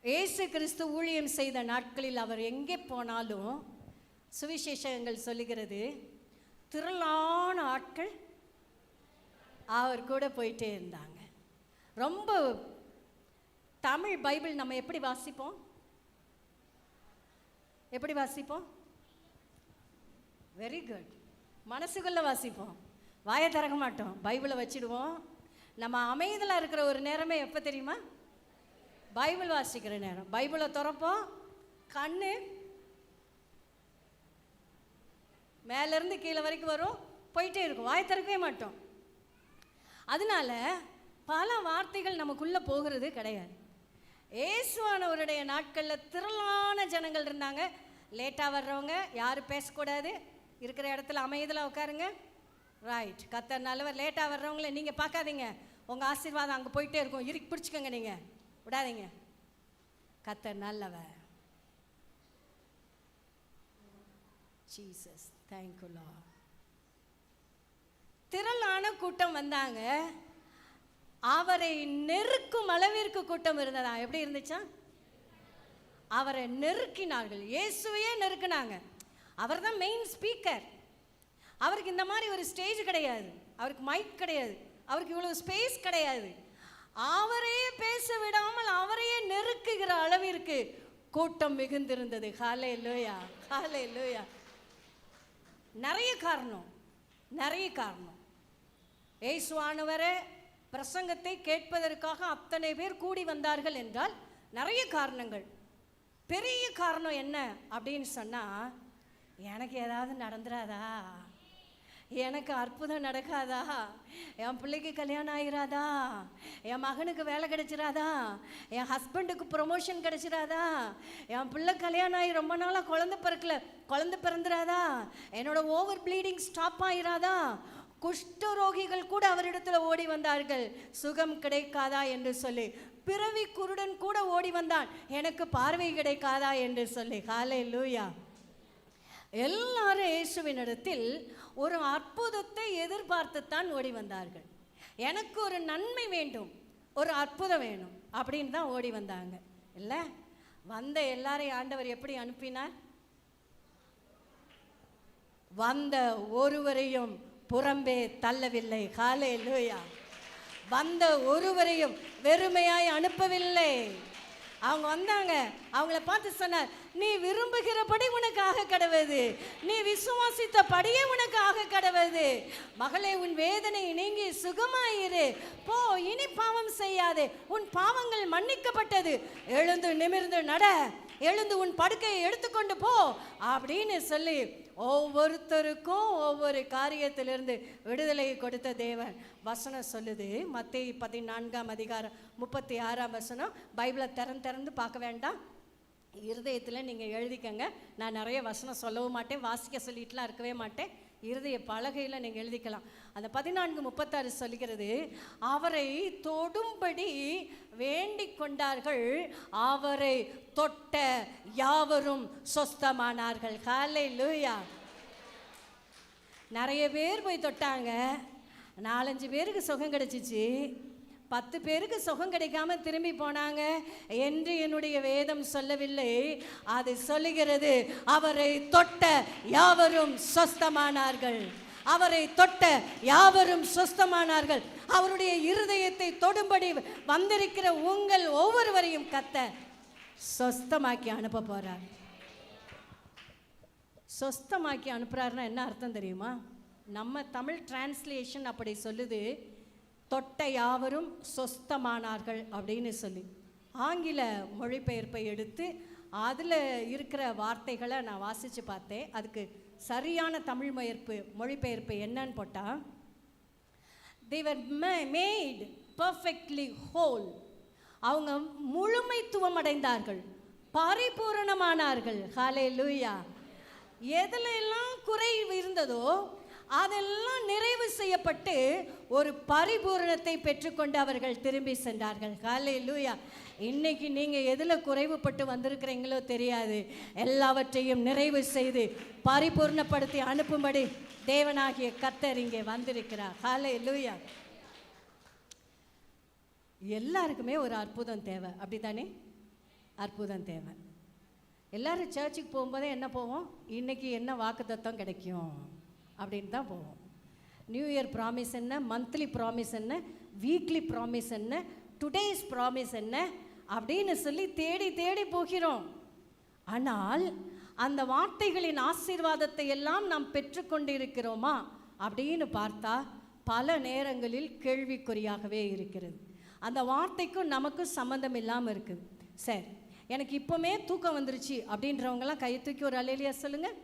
இயேசு கிறிஸ்து ஊழியம் செய்த நாட்களில் அவர் எங்கே போனாலும் சுவிசேஷங்கள் சொல்லுகிறது, திரளான ஆட்கள் அவர் கூட போயிட்டே இருந்தாங்க. ரொம்ப தமிழ் பைபிள் நம்ம எப்படி வாசிப்போம்? எப்படி வாசிப்போம்? Very good. மனசுக்குள்ளே வாசிப்போம், வாயை திறக்க மாட்டோம், பைபிளை வச்சிடுவோம். நம்ம அமைதியாக இருக்கிற ஒரு நேரமே எப்போ தெரியுமா? பைபிள் வாசிக்கிற நேரம். பைபிளை திறப்போம், கண்ணு மேலேருந்து கீழே வரைக்கும் வரும், போயிட்டே இருக்கும், வாயை திறக்கவே மாட்டோம். அதனால பல வார்த்தைகள் நமக்குள்ளே போகிறது கிடையாது. இயேசுவானவருடைய நாட்களில் திரளான ஜனங்கள் இருந்தாங்க. லேட்டாக வர்றவங்க யாரும் பேசக்கூடாது, இருக்கிற இடத்துல அமைதியில் உட்காருங்க. ரைட், கர்த்தர் நல்லவர். லேட்டாக வர்றவங்கள நீங்கள் பார்க்காதீங்க, உங்கள் ஆசீர்வாதம் அங்கே போயிட்டே இருக்கும், இறுக்கி பிடிச்சிக்கோங்க, நீங்கள் விடாதீங்க. கர்த்தர் நல்லவர். Jesus, thank you Lord. திரளான கூட்டம் வந்தாங்க. அவரை நெருக்கும் அளவிற்கு கூட்டம் இருந்ததா? எப்படி இருந்துச்சா? அவரை நெருக்கினார்கள், இயேசுவையே நெருக்கினாங்க. அவர் தான் மெயின் ஸ்பீக்கர். அவருக்கு இந்த மாதிரி ஒரு ஸ்டேஜ் கிடையாது, அவருக்கு மைக் கிடையாது, அவருக்கு இவ்வளவு ஸ்பேஸ் கிடையாது. அவரையே பேச விடாமல் அவரையே நெருக்குகிற அளவிற்கு கூட்டம் மிகுந்திருந்தது. ஹல்லேலூயா, ஹல்லேலூயா. நிறைய காரணம், நிறைய காரணம். இயேசுவானவரே பிரசங்கத்தை கேட்பதற்காக அத்தனை பேர் கூடி வந்தார்கள் என்றால் நிறைய காரணங்கள். பெரிய காரணம் என்ன அப்படின்னு சொன்னால், எனக்கு ஏதாவது நடந்துடாதா, எனக்கு அற்புதம் நடக்காதா, என் பிள்ளைக்கு கல்யாணம் ஆகிராதா, என் மகனுக்கு வேலை கிடைச்சிடாதா, என் ஹஸ்பண்டுக்கு ப்ரொமோஷன் கிடைச்சிடாதா, என் பிள்ளை கல்யாணம் ஆகி ரொம்ப நாளாக குழந்தை பிறந்துடாதா, என்னோட ஓவர் ப்ளீடிங் ஸ்டாப் ஆகிராதா. குஷ்டரோகிகள் கூட அவரிடத்தில் ஓடி வந்தார்கள், சுகம் கிடைக்காதா என்று சொல்லி. பிறவி குருடன் கூட ஓடி வந்தான், எனக்கு பார்வை கிடைக்காதா என்று சொல்லி. ஹல்லேலூயா. எல்லாரும் இயேசுவினிடத்தில் ஒரு அற்புதத்தை எதிர்பார்த்துத்தான் ஓடி வந்தார்கள். எனக்கு ஒரு நன்மை வேண்டும், ஒரு அற்புதம் வேணும் அப்படின்னு தான் ஓடி வந்தாங்க. இல்லை, வந்த எல்லாரையும் ஆண்டவர் எப்படி அனுப்பினார்? வந்த ஒருவரையும் புறம்பே தள்ளவில்லை. ஹல்லேலூயா. வந்த ஒருவரையும் வெறுமையாய் அனுப்பவில்லை. அவங்க வந்தாங்க, அவங்கள பார்த்து சொன்னார், நீ விரும்புகிறபடி உனக்கு ஆக கடவுது, நீ விசுவாசித்தபடியே உனக்கு ஆக கடவுது. மகளே, உன் வேதனை நீங்கி சுகமாயிரு, போ, இனி பாவம் செய்யாதே, உன் பாவங்கள் மன்னிக்கப்பட்டது, எழுந்து நிமிர்ந்து நட, எழுந்து உன் படுக்கையை எடுத்துக்கொண்டு போ அப்படின்னு சொல்லி ஒவ்வொருத்தருக்கும் ஒவ்வொரு காரியத்திலிருந்து விடுதலையை கொடுத்த தேவன். வசனம் சொல்லுது, மத்தேயு 14:36 பைபிளை திறந்து பார்க்க வேண்டாம், இருதயத்தில் நீங்கள் எழுதிக்கங்க. நான் நிறைய வசனம் சொல்லவும் மாட்டேன், வாசிக்க சொல்லிட்டுலாம் இருக்கவே மாட்டேன், இருதய பலகையில் நீங்கள் எழுதிக்கலாம். அந்த 14:36 சொல்லுகிறது, அவரை தொடும்படி வேண்டிக் கொண்டார்கள், அவரை தொட்ட யாவரும் சொஸ்தமானார்கள். ஹல்லேலூயா. நிறைய பேர் போய் தொட்டாங்க, 4-5 பேருக்கு சுகம் கிடைச்சிச்சு, 10 பேருக்கு சுகம் கிடைக்காம திரும்பி போனாங்க என்று என்னுடைய வேதம் சொல்லவில்லை. அது சொல்லுகிறது, அவரை தொட்ட யாவரும் சொஸ்தமானார்கள், அவரை தொட்ட யாவரும் சொஸ்தமானார்கள். அவருடைய இருதயத்தை தொடும்படி வந்திருக்கிற உங்கள் ஒவ்வொருவரையும் கர்த்தர் சொஸ்தமாக்கி அனுப்ப போறார். சொஸ்தமாக்கி அனுப்புறாருன்னா என்ன அர்த்தம் தெரியுமா? நம்ம தமிழ் டிரான்ஸ்லேஷன் அப்படி சொல்லுது, தொட்ட யாவரும் சொஸ்தமானார்கள் அப்படின்னு சொல்லி. ஆங்கில மொழிபெயர்ப்பை எடுத்து அதில் இருக்கிற வார்த்தைகளை நான் வாசித்து பார்த்தேன். அதுக்கு சரியான தமிழ் மொழிபெயர்ப்பு என்னன்னு போட்டால், they were made perfectly whole. அவங்க முழுமைத்துவம் அடைந்தார்கள், பரிபூரணமானார்கள். ஹல்லேலூயா. எதுலெல்லாம் குறைவு இருந்ததோ அதெல்லாம் நிறைவு செய்யப்பட்டு ஒரு பரிபூரணத்தை பெற்றுக்கொண்டு அவர்கள் திரும்பி சென்றார்கள். ஹல்லேலூயா. இன்னைக்கு நீங்கள் எதில் குறைவுபட்டு வந்திருக்கிறீங்களோ தெரியாது, எல்லாவற்றையும் நிறைவு செய்து பரிபூர்ணப்படுத்தி அனுப்பும்படி தேவனாகிய கர்த்தர் இங்கே வந்திருக்கிறார். ஹல்லேலூயா. எல்லாருக்குமே ஒரு அற்புதம் தேவை, அப்படித்தானே? அற்புதம் தேவை. எல்லோரும் சர்ச்சுக்கு போகும்போதே என்ன போவோம், இன்றைக்கி என்ன வாக்குத்தத்தம் கிடைக்கும் அப்படின்னு தான் போவோம். நியூ இயர் ப்ராமிஸ் என்ன, மந்த்லி ப்ராமிஸ் என்ன, வீக்லி ப்ராமிஸ் என்ன, டுடேஸ் ப்ராமிஸ் என்ன அப்படின்னு சொல்லி தேடி தேடி போகிறோம். ஆனால் அந்த வார்த்தைகளின் ஆசீர்வாதத்தை எல்லாம் நாம் பெற்றுக்கொண்டு இருக்கிறோமா அப்படின்னு பார்த்தா பல நேரங்களில் கேள்விக்குறியாகவே இருக்கிறது. அந்த வார்த்தைக்கும் நமக்கும் சம்மந்தம் இல்லாமல் இருக்குது. சரி, எனக்கு இப்போமே தூக்கம் வந்துருச்சு அப்படின்றவங்களாம் கையை தூக்கி ஒரு அல்லேலூயா சொல்லுங்கள்.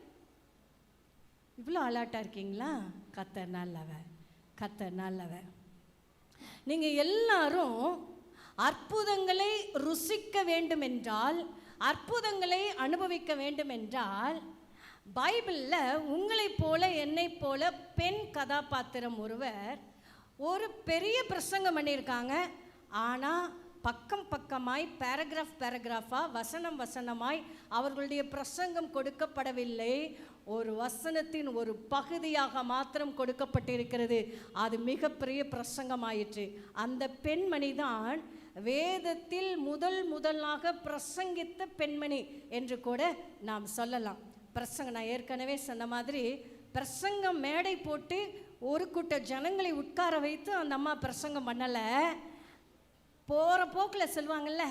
இவ்வளோ அலாட்டாக இருக்கீங்களா? கர்த்தர் நல்லவர், கர்த்தர் நல்லவர். நீங்கள் எல்லாரும் அற்புதங்களை ருசிக்க வேண்டும் என்றால், அற்புதங்களை அனுபவிக்க வேண்டும் என்றால், பைபிளில் உங்களைப் போல என்னைப் போல பெண் கதாபாத்திரம் ஒருவர் ஒரு பெரிய பிரசங்கம் பண்ணியிருக்காங்க. ஆனால் பக்கம் பக்கமாய், பேராகிராஃபாக, வசனம் வசனமாய் அவர்களுடைய பிரசங்கம் கொடுக்கப்படவில்லை. ஒரு வசனத்தின் ஒரு பகுதியாக மாத்திரம் கொடுக்கப்பட்டிருக்கிறது. அது மிகப்பெரிய பிரசங்கமாயிற்று. அந்த பெண்மணி தான் வேதத்தில் முதலாக பிரசங்கித்த பெண்மணி என்று கூட நாம் சொல்லலாம். நான் ஏற்கனவே சொன்ன மாதிரி பிரசங்கம் மேடை போட்டு ஒரு கூட்ட ஜனங்களை உட்கார வைத்து அந்த அம்மா பிரசங்கம் பண்ணலை. போகிற போக்கில் சொல்லுவாங்கள்ல,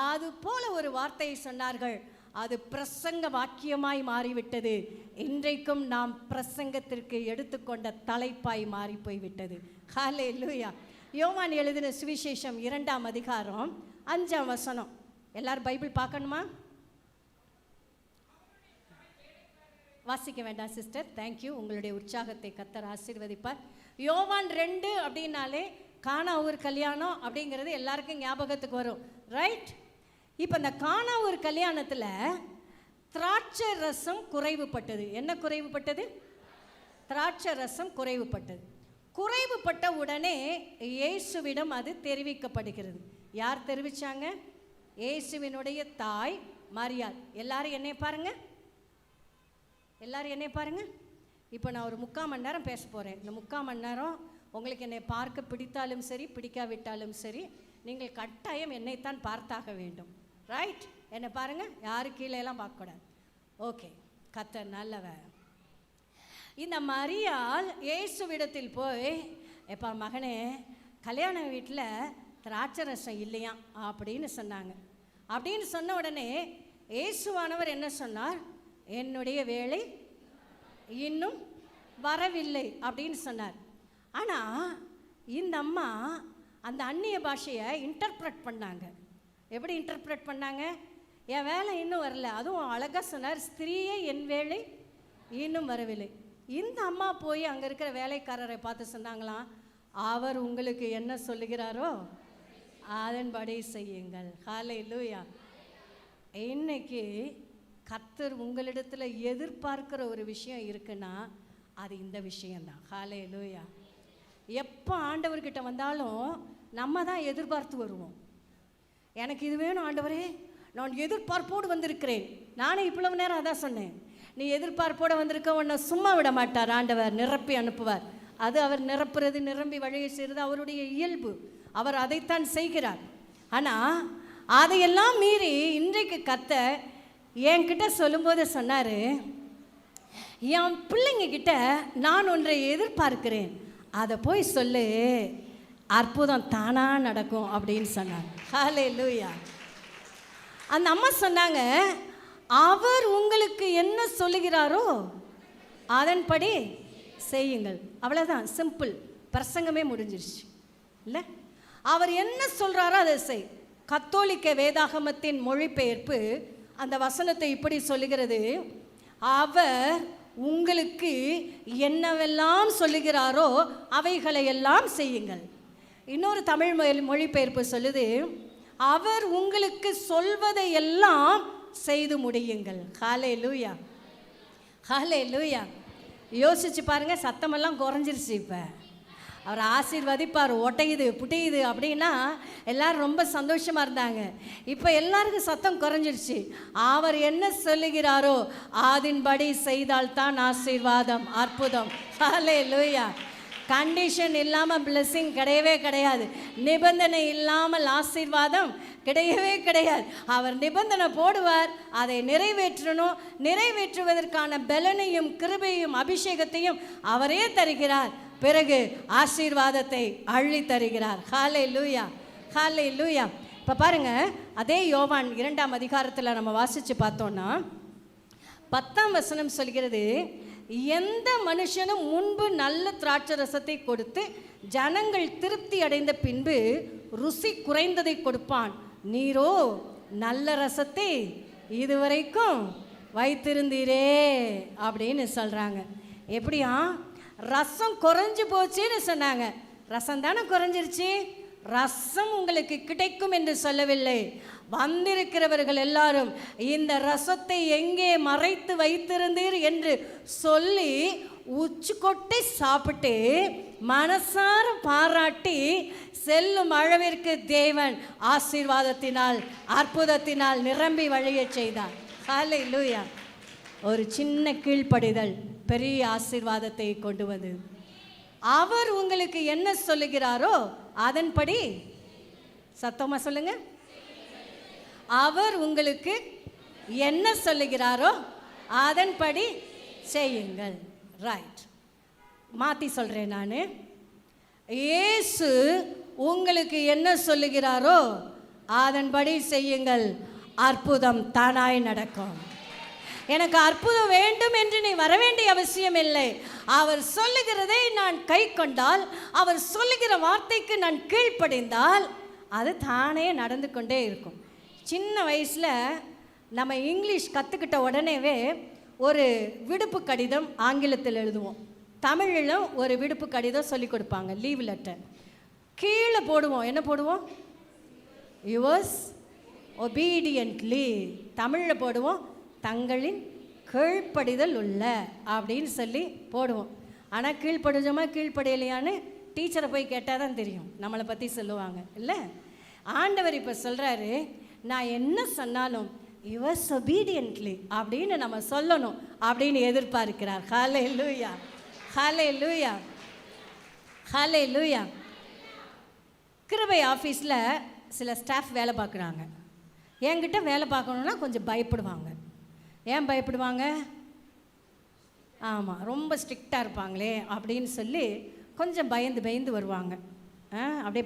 அது போல ஒரு வார்த்தையை சொன்னார்கள். அது பிரசங்க வாக்கியமாய் மாறிவிட்டது. இன்றைக்கும் நாம் பிரசங்கத்திற்கு எடுத்துக்கொண்ட தலைப்பாய் மாறி போய்விட்டது. ஹல்லேலூயா. யோவான் எழுதின சுவிசேஷம் 2ஆம் அதிகாரம் 5ஆம் வசனம். எல்லாரும் பைபிள் பார்க்கணுமா? வாசிக்க வேண்டாம் சிஸ்டர், தேங்க்யூ. உங்களுடைய உற்சாகத்தை கர்த்தர் ஆசீர்வதிப்பார். யோவான் 2 அப்படின்னாலே கானா ஊர் கல்யாணம் அப்படிங்கிறது எல்லாருக்கும் ஞாபகத்துக்கு வரும், ரைட்? இப்போ இந்த கானா ஊர் கல்யாணத்தில் திராட்சை ரசம் குறைவுபட்டது. என்ன குறைவுபட்டது? திராட்சை ரசம் குறைவுபட்டது. குறைவுபட்ட உடனே இயேசுவிடம் அது தெரிவிக்கப்படுகிறது. யார் தெரிவித்தாங்க? இயேசுவினுடைய தாய் மரியாள். எல்லாரும் என்னை பாருங்க, எல்லாரும் என்னை பாருங்க. இப்போ நான் ஒரு 3/4 மணி நேரம் பேச போகிறேன். இந்த 3/4 மணி நேரம் உங்களுக்கு என்னை பார்க்க பிடித்தாலும் சரி, பிடிக்காவிட்டாலும் சரி, நீங்கள் கட்டாயம் என்னைத்தான் பார்த்தாக வேண்டும், ரைட்? என்னை பாருங்கள், யாரு கீழேலாம் பார்க்கக்கூடாது. ஓகே, கர்த்தர் நல்லவர். இந்த மரியாள் இயேசுவிடத்தில் போய், எப்பா மகனே, கல்யாண வீட்டில் திராட்சை ரசம் இல்லையா அப்படின்னு சொன்னாங்க. அப்படின்னு சொன்ன உடனே இயேசுவானவர் என்ன சொன்னார்? என்னுடைய வேலை இன்னும் வரவில்லை அப்படின்னு சொன்னார். ஆனால் இந்த அம்மா அந்த அந்நிய பாஷையை இன்டர்பிரட் பண்ணாங்க. எப்படி இன்டர்பிரட் பண்ணாங்க? என் வேலை இன்னும் வரல. அதுவும் அழகாக சொன்னார், ஸ்திரீயே என் வேலை இன்னும் வரவில்லை. இந்த அம்மா போய் அங்கே இருக்கிற வேலைக்காரரை பார்த்து சொன்னாங்களாம், அவர் உங்களுக்கு என்ன சொல்லுகிறாரோ அதன்படி செய்யுங்கள். ஹல்லேலூயா. இன்னைக்கு கர்த்தர் உங்களிடத்தில் எதிர்பார்க்கிற ஒரு விஷயம் இருக்குன்னா அது இந்த விஷயந்தான். ஹல்லேலூயா. எப்போ ஆண்டவர்கிட்ட வந்தாலும் நம்ம தான் எதிர்பார்த்து வருவோம். எனக்கு இது வேணும் ஆண்டவரே, நான் எதிர்பார்ப்போடு வந்திருக்கிறேன். நானே இவ்வளவு நேரம் அதான் சொன்னேன். நீ எதிர்பார்ப்போடு வந்திருக்க, உன்னை சும்மா விட மாட்டார் ஆண்டவர், நிரப்பி அனுப்புவார். அது அவர் நிரப்புறது, நிரம்பி வழியை செய்கிறது அவருடைய இயல்பு. அவர் அதைத்தான் செய்கிறார். ஆனால் அதையெல்லாம் மீறி இன்றைக்கு கர்த்தர் என்கிட்ட சொல்லும்போது சொன்னார், என் பிள்ளைங்க கிட்ட நான் ஒன்றை எதிர்பார்க்கிறேன், அதை போய் சொல்லு, அற்புதம் தானாக நடக்கும் அப்படின்னு சொன்னார். ஹல்லேலூயா. அந்த அம்மா சொன்னாங்க, அவர் உங்களுக்கு என்ன சொல்லுகிறாரோ அதன்படி செய்யுங்கள். அவ்வளோதான், சிம்பிள். பிரசங்கமே முடிஞ்சிருச்சு இல்லை? அவர் என்ன சொல்கிறாரோ அதை செய். கத்தோலிக்க வேதாகமத்தின் மொழிபெயர்ப்பு அந்த வசனத்தை இப்படி சொல்லுகிறது, அவர் உங்களுக்கு என்னவெல்லாம் சொல்லுகிறாரோ அவைகளை எல்லாம் செய்யுங்கள். இன்னொரு தமிழ் மொழிபெயர்ப்பு சொல்லுது, அவர் உங்களுக்கு சொல்வதை எல்லாம் செய்து முடியுங்கள். ஹல்லேலூயா, ஹல்லேலூயா. யோசிச்சு பாருங்க, சத்தமெல்லாம் குறைஞ்சிருச்சு. இப்போ அவர் ஆசீர்வதிப்பார், ஒட்டையுது புட்டையுது அப்படின்னா எல்லாரும் ரொம்ப சந்தோஷமாக இருந்தாங்க. இப்போ எல்லாருக்கும் சத்தம் குறைஞ்சிருச்சு. அவர் என்ன சொல்லுகிறாரோ அதன்படி செய்தால்தான் ஆசீர்வாதம், அற்புதம். ஹல்லேலூயா. கண்டிஷன் இல்லாமல் பிளெஸிங் கிடையவே கிடையாது. நிபந்தனை இல்லாமல் ஆசீர்வாதம் கிடையவே கிடையாது. அவர் நிபந்தனை போடுவார், அதை நிறைவேற்றணும். நிறைவேற்றுவதற்கான பலனையும் கிருபையும் அபிஷேகத்தையும் அவரே தருகிறார். பிறகு ஆசீர்வாதத்தை அள்ளி தருகிறார். ஹல்லேலூயா, ஹல்லேலூயா. இப்போ பாருங்க, அதே யோவான் 2ஆம் அதிகாரத்தில் நம்ம வாசித்து பார்த்தோன்னா 10ஆம் வசனம் சொல்கிறது, எந்த மனுஷனும் முன்பு நல்ல திராட்சை ரசத்தை கொடுத்து ஜனங்கள் திருப்தி அடைந்த பின்பு ருசி குறைந்ததை கொடுப்பான். நீரோ நல்ல ரசத்தை இதுவரைக்கும் வைத்திருந்தீரே அப்படின்னு சொல்கிறாங்க. எப்படியா ரசம் குறைஞ்சி போச்சுன்னு சொன்னாங்க. ரசம் தானே குறைஞ்சிருச்சு, ரசம் உங்களுக்கு கிடைக்கும் என்று சொல்லவில்லை. வந்திருக்கிறவர்கள் எல்லாரும் இந்த ரசத்தை எங்கே மறைத்து வைத்திருந்தீர் என்று சொல்லி உச்சி கொட்டி சாப்பிட்டு மனசார பாராட்டி செல்லும் அளவிற்கு தேவன் ஆசீர்வாதத்தினால் அற்புதத்தினால் நிரம்பி வழிய செய்தார். ஹல்லேலூயா. ஒரு சின்ன கீழ்ப்படிதல் பெரிய ஆசீர்வாதத்தை கொண்டு வந்து, அவர் உங்களுக்கு என்ன சொல்லுகிறாரோ அதன்படி, சத்தமா சொல்லுங்க, அவர் உங்களுக்கு என்ன சொல்லுகிறாரோ அதன்படி செய்யுங்கள். ரைட், மாற்றி சொல்கிறேன் நான். இயேசு உங்களுக்கு என்ன சொல்லுகிறாரோ அதன்படி செய்யுங்கள், அற்புதம் தானாய் நடக்கும். எனக்கு அற்புதம் வேண்டும் என்று நீ வர வேண்டிய அவசியம் இல்லை. அவர் சொல்லுகிறதை நான் கை கொண்டால், அவர் சொல்லுகிற வார்த்தைக்கு நான் கீழ்ப்படிந்தால் அது தானே நடந்து கொண்டே இருக்கும். சின்ன வயசில் நம்ம இங்கிலீஷ் கற்றுக்கிட்ட உடனேவே ஒரு விடுப்பு கடிதம் ஆங்கிலத்தில் எழுதுவோம், தமிழிலும் ஒரு விடுப்பு கடிதம் சொல்லி கொடுப்பாங்க, லீவ் லெட்டர். கீழே போடுவோம், என்ன போடுவோம்? Yours obediently. தமிழில் போடுவோம், தங்களின் கீழ்ப்படிதல் உள்ள அப்படின்னு சொல்லி போடுவோம். ஆனால் கீழ்ப்படிஞ்சோமா கீழ்ப்படியலையான்னு டீச்சரை போய் கேட்டால் தான் தெரியும், நம்மளை பற்றி சொல்லுவாங்க இல்லை. ஆண்டவர் இப்போ சொல்கிறாரு, நான் என்ன சொன்னாலும் யுவர்ஸ் ஒபீடியன்ட்லி அப்படின்னு நம்ம சொல்லணும் அப்படின்னு எதிர்பார்க்கிறார். ஹல்லேலூயா, ஹல்லேலூயா, ஹல்லேலூயா. கிருபை ஆஃபீஸில் சில ஸ்டாஃப் வேலை பார்க்குறாங்க. என்கிட்ட வேலை பார்க்கணுன்னா கொஞ்சம் பயப்படுவாங்க. ஏன் பயப்படுவாங்க? ஆமாம், ரொம்ப ஸ்ட்ரிக்டாக இருப்பாங்களே அப்படின்னு சொல்லி கொஞ்சம் பயந்து பயந்து வருவாங்க. அப்படியே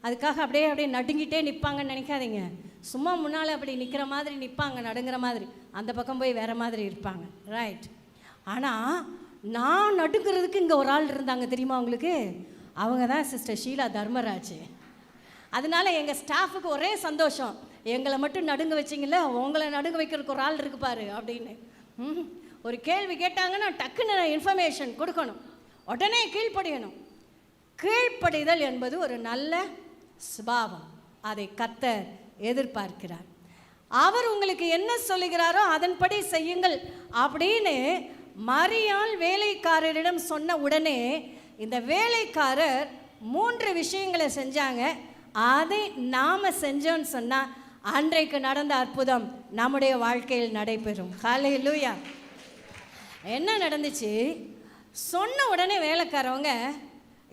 அதுக்காக அப்படியே நடுங்கிட்டே நிற்பாங்கன்னு நினைக்காதீங்க. சும்மா முன்னால் அப்படி நிற்கிற மாதிரி நிற்பாங்க, நடுங்கிற மாதிரி. அந்த பக்கம் போய் வேறு மாதிரி இருப்பாங்க. ரைட். ஆனால் நான் நடுங்கிறதுக்கு இங்கே ஒரு ஆள் இருந்தாங்க தெரியுமா உங்களுக்கு? அவங்க தான் சிஸ்டர் ஷீலா தர்மராஜ். அதனால எங்கள் ஸ்டாஃபுக்கு ஒரே சந்தோஷம், எங்களை மட்டும் நடுங்க வச்சிங்கள, உங்களை நடுங்க வைக்கிறதுக்கு ஒரு ஆள் இருக்கு பாரு அப்படின்னு. ஒரு கேள்வி கேட்டாங்கன்னா டக்குன்னு இன்ஃபர்மேஷன் கொடுக்கணும், உடனே கீழ்ப்படியணும். கீழ்ப்படிதல் என்பது ஒரு நல்ல சுபாவம், அதை கர்த்தர் எதிர்பார்க்கிறார். அவர் உங்களுக்கு என்ன சொல்லுகிறாரோ அதன்படி செய்யுங்கள் அப்படின்னு மரியாள் வேலைக்காரரிடம் சொன்ன உடனே இந்த வேலைக்காரர் 3 விஷயங்களை செஞ்சாங்க. அதை நாம் செஞ்சோன்னு சொன்னால் அன்றைக்கு நடந்த அற்புதம் நம்முடைய வாழ்க்கையில் நடைபெறும். ஹல்லேலூயா. என்ன நடந்துச்சு? சொன்ன உடனே வேலைக்காரவங்க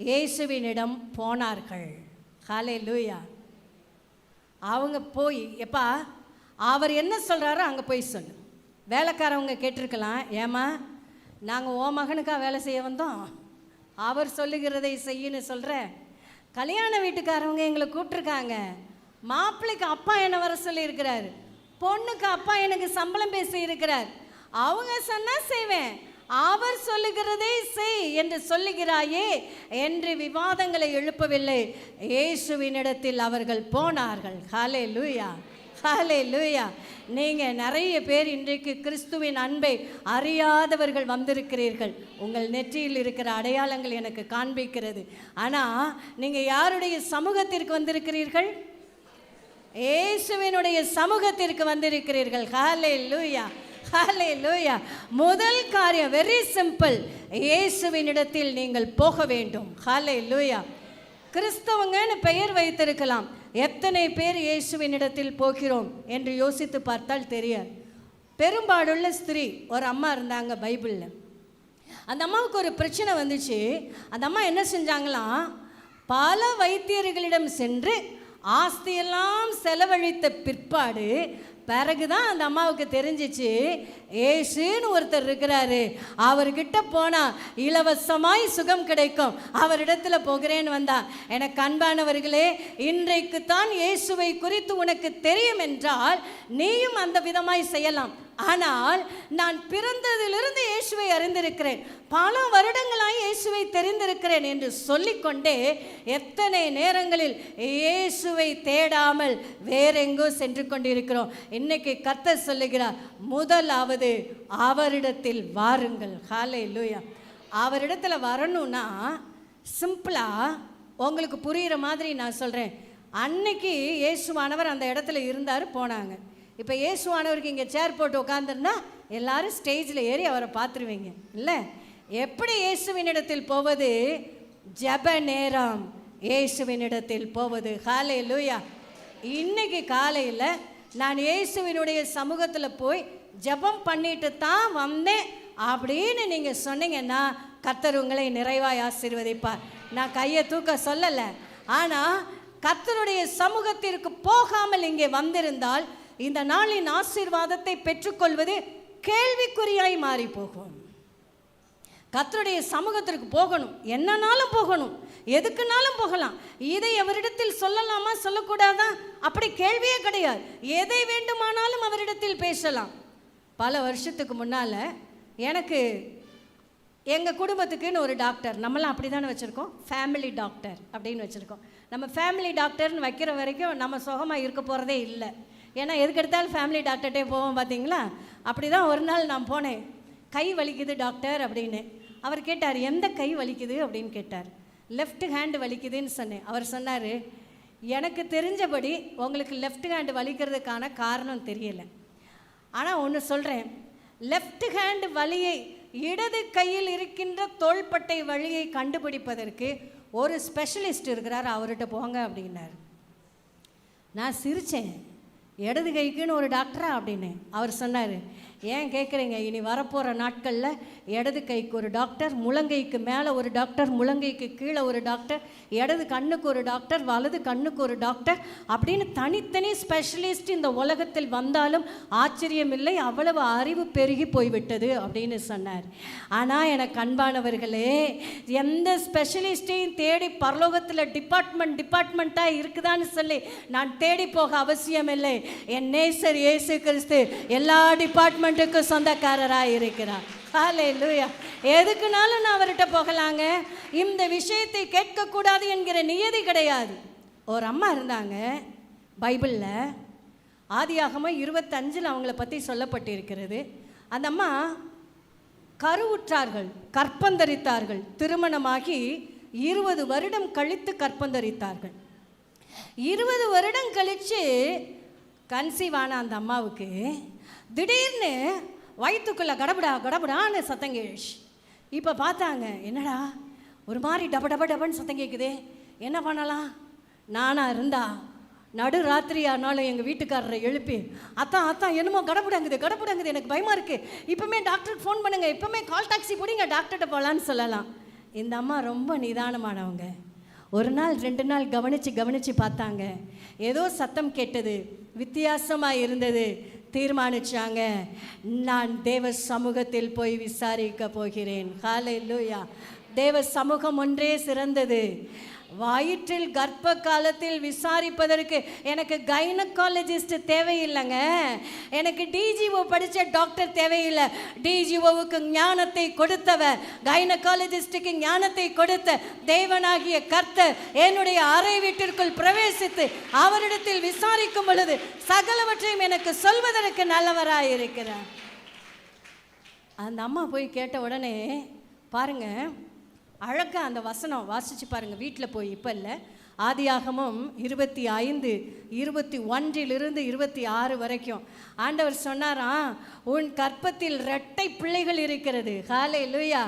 இயேசுவினிடம் போனார்கள். ஹல்லேலூயா. அவங்க போய், எப்பா அவர் என்ன சொல்கிறாரோ அங்கே போய் சொல்லு. வேலைக்காரவங்க கேட்டிருக்கலாம், ஏமா நாங்கள் ஓ மகனுக்காக வேலை செய்ய வந்தோம், அவர் சொல்லுகிறதை செய்யன்னு சொல்கிற. கல்யாண வீட்டுக்காரவங்க எங்களை கூப்பிட்ருக்காங்க, மாப்பிள்ளைக்கு அப்பா என்ன வர சொல்லி இருக்கிறார், பொண்ணுக்கு அப்பா எனக்கு சம்பளம் பேசி இருக்கிறார், அவங்க சொன்னால் செய்வேன், அவர் சொல்லுகிறதை செய் என்று சொல்லுகிறாயே என்று விவாதங்களை எழுப்பவில்லை. இயேசுவினிடத்தில் அவர்கள் போனார்கள். ஹல்லேலூயா, ஹல்லேலூயா. நீங்கள் நிறைய பேர் இன்றைக்கு கிறிஸ்துவின் அன்பை அறியாதவர்கள் வந்திருக்கிறீர்கள். உங்கள் நெற்றியில் இருக்கிற அடையாளங்கள் எனக்கு காண்பிக்கிறது. ஆனால் நீங்கள் யாருடைய சமூகத்திற்கு வந்திருக்கிறீர்கள்? இயேசுவினுடைய சமூகத்திற்கு வந்திருக்கிறீர்கள். ஹல்லேலூயா, ஹல்லேலூயா. முதல் காரியம் வெரி சிம்பிள், இயேசுவினிடத்தில் நீங்கள் போக வேண்டும். ஹல்லேலூயா. கிறிஸ்தவங்கன்னு பெயர் வைத்திருக்கலாம், எத்தனை பேர் இயேசுவினிடத்தில் போகிறோம் என்று யோசித்து பார்த்தால் தெரியாது. பெரும்பாலுள்ள ஸ்திரீ ஒரு அம்மா இருந்தாங்க பைபிளில். அந்த அம்மாவுக்கு ஒரு பிரச்சனை வந்துச்சு. அந்த அம்மா என்ன செஞ்சாங்களாம், பல வைத்தியர்களிடம் சென்று ஆஸ்தியெல்லாம் செலவழித்த பிற்பாடு பிறகுதான் அந்த அம்மாவுக்கு தெரிஞ்சிச்சு, ஏசுன்னு ஒருத்தர் இருக்கிறாரு, அவர்கிட்ட போனால் இலவசமாய் சுகம் கிடைக்கும், அவரிடத்துல போகிறேன்னு வந்தான். எனக்கு அன்பானவர்களே, இன்றைக்கு தான் இயேசுவை குறித்து உனக்கு தெரியும் என்றால் நீயும் அந்த விதமாய் செய்யலாம். ஆனால் நான் பிறந்ததிலிருந்து இயேசுவை அறிந்திருக்கிறேன், பல வருடங்களாய் இயேசுவை தெரிந்திருக்கிறேன் என்று சொல்லிக்கொண்டே எத்தனை நேரங்களில் இயேசுவை தேடாமல் வேறெங்கோ சென்று கொண்டிருக்கிறோம். இன்னைக்கு கர்த்தர் சொல்லுகிறார், முதலாவது அவரிடத்தில் வாருங்கள். ஹல்லேலூயா. அவரிடத்தில் வரணும்னா சிம்பிளாக உங்களுக்கு புரிகிற மாதிரி நான் சொல்கிறேன். அன்னைக்கு இயேசுவானவர் அந்த இடத்துல இருந்தார், போனாங்க. இப்போ இயேசுவானவருக்கு இங்கே சேர் போட்டு உட்காந்துருந்தா எல்லாரும் ஸ்டேஜில் ஏறி அவரை பார்த்துருவீங்க இல்லை? எப்படி இயேசுவினிடத்தில் போவது? ஜெப நேரம் இயேசுவினிடத்தில் போவது. ஹல்லேலூயா. இன்னைக்கு காலையில் நான் இயேசுவினுடைய சமூகத்தில் போய் ஜெபம் பண்ணிட்டு தான் வந்தேன் அப்படின்னு நீங்கள் சொன்னீங்கன்னா கர்த்தர் உங்களை நிறைவாய் ஆசீர்வதிப்பார். நான் கையை தூக்க சொல்லலை, ஆனால் கர்த்தருடைய சமூகத்திற்கு போகாமல் இங்கே வந்திருந்தால் இந்த நாளின் ஆசீர்வாதத்தை பெற்றுக்கொள்வது கேள்விக்குறியாய் மாறி போகும். கர்த்தருடைய சமூகத்திற்கு போகணும், என்னன்னாலும் போகணும், எதுக்குனாலும் போகலாம். இதை அவரிடத்தில் சொல்லலாமா சொல்லக்கூடாதா அப்படி கேள்வியே கிடையாது. எதை வேண்டுமானாலும் அவரிடத்தில் பேசலாம். பல வருஷத்துக்கு முன்னால் எனக்கு எங்கள் குடும்பத்துக்குன்னு ஒரு டாக்டர், நம்மளாம் அப்படி தானே வச்சுருக்கோம், ஃபேமிலி டாக்டர் அப்படின்னு வச்சுருக்கோம். நம்ம ஃபேமிலி டாக்டர்னு வைக்கிற வரைக்கும் நம்ம சுகமாக இருக்க போகிறதே இல்லை. ஏன்னா எதுக்கு எடுத்தாலும் ஃபேமிலி டாக்டர்கிட்டே போவோம் பார்த்தீங்களா? அப்படி தான் ஒரு நாள் நான் போனேன். கை வலிக்குது டாக்டர் அப்படின்னு. அவர் கேட்டார், எந்த கை வலிக்குது அப்படின்னு கேட்டார். லெஃப்ட் ஹேண்டு வலிக்குதுன்னு சொன்னேன். அவர் சொன்னார், எனக்கு தெரிஞ்சபடி உங்களுக்கு லெஃப்ட் ஹேண்டு வலிக்கிறதுக்கான காரணம் தெரியலை, ஆனால் ஒன்று சொல்கிறேன், லெஃப்ட் ஹேண்டு வலியை, இடது கையில் இருக்கின்ற தோள்பட்டை வலியை கண்டுபிடிப்பதற்கு ஒரு ஸ்பெஷலிஸ்ட் இருக்கிறார், அவர்கிட்ட போங்க அப்படின்னார். நான் சிரித்தேன், இடது கைக்குன்னு ஒரு டாக்டரா அப்படின்னு. அவர் சொன்னார், ஏன் கேட்குறீங்க, இனி வரப்போகிற நாட்களில் இடது கைக்கு ஒரு டாக்டர், முழங்கைக்கு மேலே ஒரு டாக்டர், முழங்கைக்கு கீழே ஒரு டாக்டர், இடது கண்ணுக்கு ஒரு டாக்டர், வலது கண்ணுக்கு ஒரு டாக்டர் அப்படின்னு தனித்தனி ஸ்பெஷலிஸ்ட் இந்த உலகத்தில் வந்தாலும் ஆச்சரியமில்லை, அவ்வளவு அறிவு பெருகி போய்விட்டது அப்படின்னு சொன்னார். ஆனால் எனக்கு அன்பானவர்களே, எந்த ஸ்பெஷலிஸ்ட்டையும் தேடி பரலோகத்தில் டிபார்ட்மெண்ட்டாக இருக்குதான்னு சொல்லி நான் தேடி போக அவசியம் இல்லை. என் நேசர் இயேசு கிறிஸ்து எல்லா டிபார்ட்மெண்ட்டுக்கும் சொந்தக்காரராக இருக்கிறார். ஹல்லேலூயா. எதுக்குனாலும் நான் அவர்கிட்ட போகலாங்க. இந்த விஷயத்தை கேட்கக்கூடாது என்கிற நியதி கிடையாது. ஒரு அம்மா இருந்தாங்க, பைபிளில் ஆதியாகமம் 25 அவங்கள பற்றி சொல்லப்பட்டிருக்கிறது. அந்த அம்மா கருவுற்றார்கள், கற்பந்தரித்தார்கள், திருமணமாகி 20 வருடம் கழித்து கற்பந்தரித்தார்கள். 20 வருடம் கழித்து கன்சீவ் ஆன அந்த அம்மாவுக்கு திடீர்னு வயிற்றுக்குள்ளே கடபடான்னு சத்தம் கேட்டுச்சு. இப்போ பார்த்தாங்க, என்னடா ஒரு மாதிரி டபன்னு சத்தம் கேட்குதே, என்ன பண்ணலாம்? நானாக இருந்தா நடு ராத்திரி ஆனாலும் எங்கள் வீட்டுக்காரரை எழுப்பி, அத்தான் என்னமோ கடபுடாங்குது, எனக்கு பயமாக இருக்குது, இப்போமே டாக்டருக்கு ஃபோன் பண்ணுங்கள், இப்போமே கால் டாக்ஸி பிடிங்க, டாக்டர்கிட்ட போகலான்னு சொல்லலாம். இந்த அம்மா ரொம்ப நிதானமானவங்க. ஒரு நாள் 2 நாள் கவனித்து பார்த்தாங்க, ஏதோ சத்தம் கேட்டது, வித்தியாசமாக இருந்தது. தீர்மானிச்சாங்க, நான் தேவ சமூகத்தில் போய் விசாரிக்க போகிறேன். ஹல்லேலூயா. தேவ சமூகம் ஒன்றே சிறந்தது. வயிற்றில் கர்ப்ப காலத்தில் விசாரிப்பதற்கு எனக்கு கைனகாலஜிஸ்ட் தேவையில்லைங்க, எனக்கு டிஜிஓ படித்த டாக்டர் தேவையில்லை. டிஜிஓவுக்கு ஞானத்தை கொடுத்தவர், கைனகாலஜிஸ்டுக்கு ஞானத்தை கொடுத்த தேவனாகிய கர்த்தர் என்னுடைய அறை வீட்டிற்குள் பிரவேசித்து அவரிடத்தில் விசாரிக்கும் பொழுது சகலவற்றையும் எனக்கு சொல்வதற்கு நல்லவராயிருக்கிறார். அந்த அம்மா போய் கேட்ட உடனே பாருங்க, அழகாக அந்த வசனம் வாசித்து பாருங்கள் வீட்டில் போய். இப்போ இல்லை, ஆதியாகமம் 25 21 26 வரைக்கும் ஆண்டவர் சொன்னாராம், உன் கற்பத்தில் 2 பிள்ளைகள் இருக்கிறது. ஹல்லேலூயா.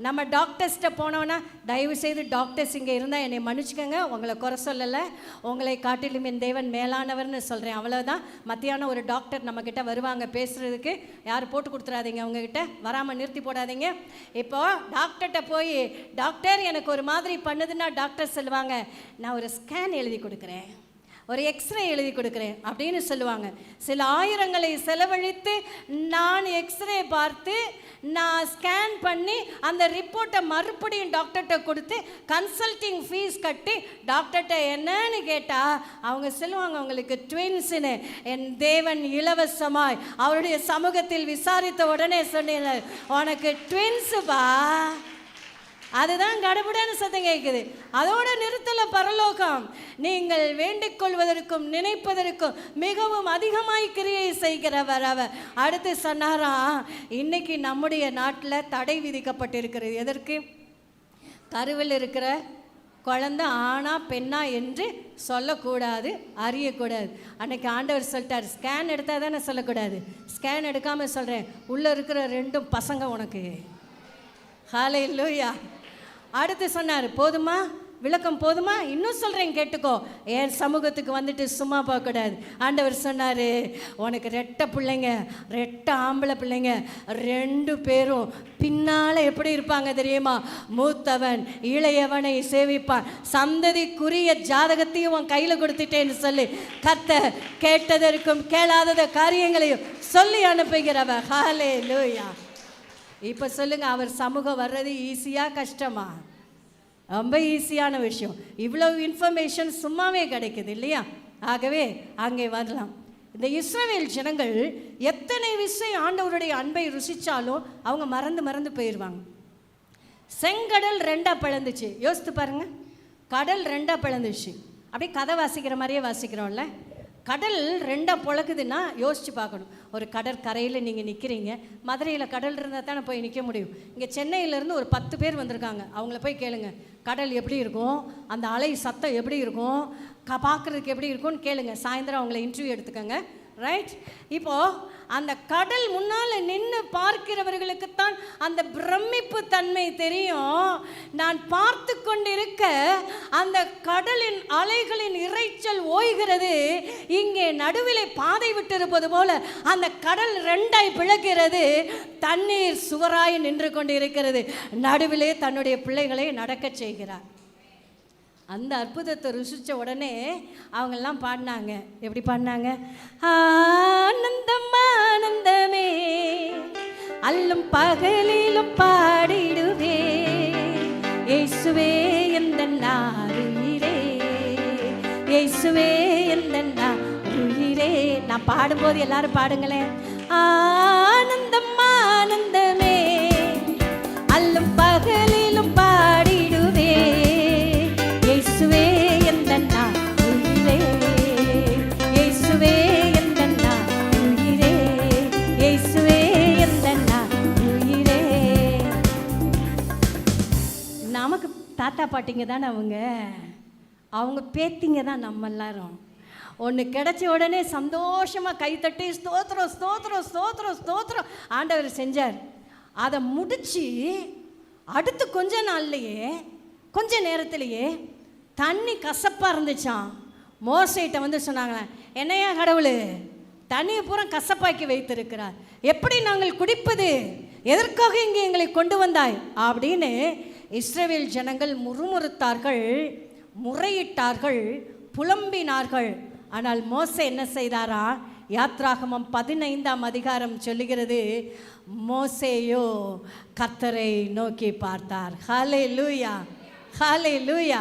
நம்ம டாக்டர்ஸ்கிட்ட போனோன்னா, தயவு செய்து டாக்டர்ஸ் இங்கே இருந்தால் என்னை மன்னிச்சுக்கோங்க, உங்களை குறை சொல்லலை, உங்களை காட்டிலும் என் தேவன் மேலானவர்னு சொல்கிறேன், அவ்வளோதான். மத்தியானம் ஒரு டாக்டர் நம்மக்கிட்ட வருவாங்க பேசுகிறதுக்கு, யாரும் போட்டு கொடுத்துடாதீங்க, அவங்கக்கிட்ட வராமல் நிறுத்தி போடாதீங்க. இப்போது டாக்டர்கிட்ட போய், டாக்டர் எனக்கு ஒரு மாதிரி பண்ணுதுன்னா டாக்டர் சொல்லுவாங்க, நான் ஒரு ஸ்கேன் எழுதி கொடுக்குறேன், ஒரு எக்ஸ்ரே எழுதி கொடுக்குறேன் அப்படின்னு சொல்லுவாங்க. சில ஆயிரங்களை செலவழித்து நான் எக்ஸ்ரே பார்த்து, நான் ஸ்கேன் பண்ணி அந்த ரிப்போர்ட்டை மறுபடியும் டாக்டர்கிட்ட கொடுத்து கன்சல்டிங் ஃபீஸ் கட்டி டாக்டர்கிட்ட என்னன்னு கேட்டால் அவங்க சொல்லுவாங்க, உங்களுக்கு ட்வின்ஸுன்னு. என் தேவன் இலவசமாய் அவருடைய சமூகத்தில் விசாரித்த உடனே சொன்னேன், உனக்கு ட்வின்ஸுப்பா. அதுதான் கடவுடான சத்தம் கேட்குது. அதோட நிறுத்தல பரலோகம். நீங்கள் வேண்டிக் கொள்வதற்கும் நினைப்பதற்கும் மிகவும் அதிகமாய் கிரியை செய்கிறவர் அவர். அடுத்து சொன்னாரா, இன்னைக்கு நம்முடைய நாட்டில் தடை விதிக்கப்பட்டிருக்கிறது. எதற்கு? கருவில் இருக்கிற குழந்தை ஆணா பெண்ணா என்று சொல்லக்கூடாது, அறியக்கூடாது. அன்னைக்கு ஆண்டவர் சொல்லிட்டார், ஸ்கேன் எடுத்தால் தானே சொல்லக்கூடாது. ஸ்கேன் எடுக்காமல் சொல்கிறேன், உள்ளே இருக்கிற 2 பசங்க உனக்கு. ஹல்லேலூயா. அடுத்து சொன்னார், போதுமா விளக்கம் போதுமா? இன்னும் சொல்கிறேன் கேட்டுக்கோ, என் சமூகத்துக்கு வந்துட்டு சும்மா போகக்கூடாது. ஆண்டவர் சொன்னார், உனக்கு 2 பிள்ளைங்க, 2 ஆம்பளை பிள்ளைங்க, 2 பேரும் பின்னால் எப்படி இருப்பாங்க தெரியுமா? மூத்தவன் இளையவனை சேவிப்பான், சந்ததிக்குரிய ஜாதகத்தையும் உன் கையில் கொடுத்துட்டேன்னு சொல்லி கர்த்தர் கேட்டதற்கும் கேளாத காரியங்களையும் சொல்லி அனுப்புகிறவ. ஹல்லேலூயா. இப்போ சொல்லுங்கள், அவர் சமூகம் வர்றது ஈஸியாக கஷ்டமா? ரொம்ப ஈஸியான விஷயம். இவ்வளவு இன்ஃபர்மேஷன் சும்மாவே கிடைக்குது இல்லையா? ஆகவே அங்கே வரலாம். இந்த இஸ்ரவேல் ஜனங்கள் எத்தனை விஷயம் ஆண்டவருடைய அன்பை ருசித்தாலும் அவங்க மறந்து போயிடுவாங்க. செங்கடல் 2ஆக பிளந்துச்சு. யோசித்து பாருங்க, கடல் 2ஆக பிளந்துச்சு. அப்படியே கதை வாசிக்கிற மாதிரியே வாசிக்கிறோம்ல. கடல் 2ஆக பிளக்குதுன்னா யோசித்து பார்க்கணும். ஒரு கடற்கரையில் நீங்கள் நிற்கிறீங்க, மதுரையில் கடல் இருந்தால் தானே போய் நிற்க முடியும். இங்கே சென்னையிலேருந்து ஒரு 10 பேர் வந்திருக்காங்க, அவங்கள போய் கேளுங்க, கடல் எப்படி இருக்கும், அந்த அலை சத்தம் எப்படி இருக்கும், பார்க்குறதுக்கு எப்படி இருக்கும்னு கேளுங்க. சாயந்தரம் அவங்கள இன்டர்வியூ எடுத்துக்கோங்க. ரைட்? இப்போது அந்த கடல் முன்னால் நின்று பார்க்கிறவர்களுக்குத்தான் அந்த பிரமிப்பு தன்மை தெரியும். நான் பார்த்து கொண்டிருக்க அந்த கடலின் அலைகளின் இறைச்சல் ஓய்கிறது. இங்கே நடுவிலே பாதை விட்டிருப்பது போல அந்த கடல் 2ஆய் பிளக்கிறது. தண்ணீர் சுவராய் நின்று கொண்டிருக்கிறது. நடுவிலே தன்னுடைய பிள்ளைகளை நடக்க செய்கிறார். அந்த அற்புதத்தை ருசித்த உடனே அவங்கெல்லாம் பாடினாங்க. எப்படி பாடினாங்க? ஆனந்தம் ஆனந்தமே அல்லும் பகலிலும் பாடிடுவே, இயேசுவே எந்தன் உயிரே, இயேசுவே எந்தன் உயிரே. நான் பாடும்போது எல்லாரும் பாடுங்களேன். ஆனந்தம் ஆனந்தமே அல்லும் பகலிலும் பாடிடுவே, இயேசுவே எந்தன் உயிரே, இயேசுவே எந்தன் உயிரே, இயேசுவே எந்தன் உயிரே. நமக்கு தாத்தா பாட்டிங்க தானே அவங்க பேத்திங்க தான் நம்ம எல்லாரும். ஒன்று கிடைச்ச உடனே சந்தோஷமாக கைத்தட்டி ஸ்தோத்திரம் ஸ்தோத்திரம் ஸ்தோத்திரம் ஸ்தோத்திரம் ஆண்டவர் செஞ்சார். அதை முடித்து அடுத்து கொஞ்ச நாள்லையே, கொஞ்ச நேரத்திலேயே தண்ணி கசப்பாக இருந்துச்சான். மோசேட்ட சொன்னாங்களே, என்னையா கடவுள் தண்ணியை பூரா கசப்பாக்கி வைத்திருக்கிறார், எப்படி நாங்கள் குடிப்பது, எதற்காக இங்கே எங்களை கொண்டு வந்தாய் அப்படின்னு இஸ்ரவேல் ஜனங்கள் முறுமுறுத்தார்கள், முறையிட்டார்கள், புலம்பினார்கள். ஆனால் மோசே என்ன செய்தாரா? யாத்ராகமம் 15ஆம் அதிகாரம் சொல்லுகிறது, மோசேயோ கர்த்தரை நோக்கி பார்த்தார். ஹல்லேலூயா, ஹல்லேலூயா,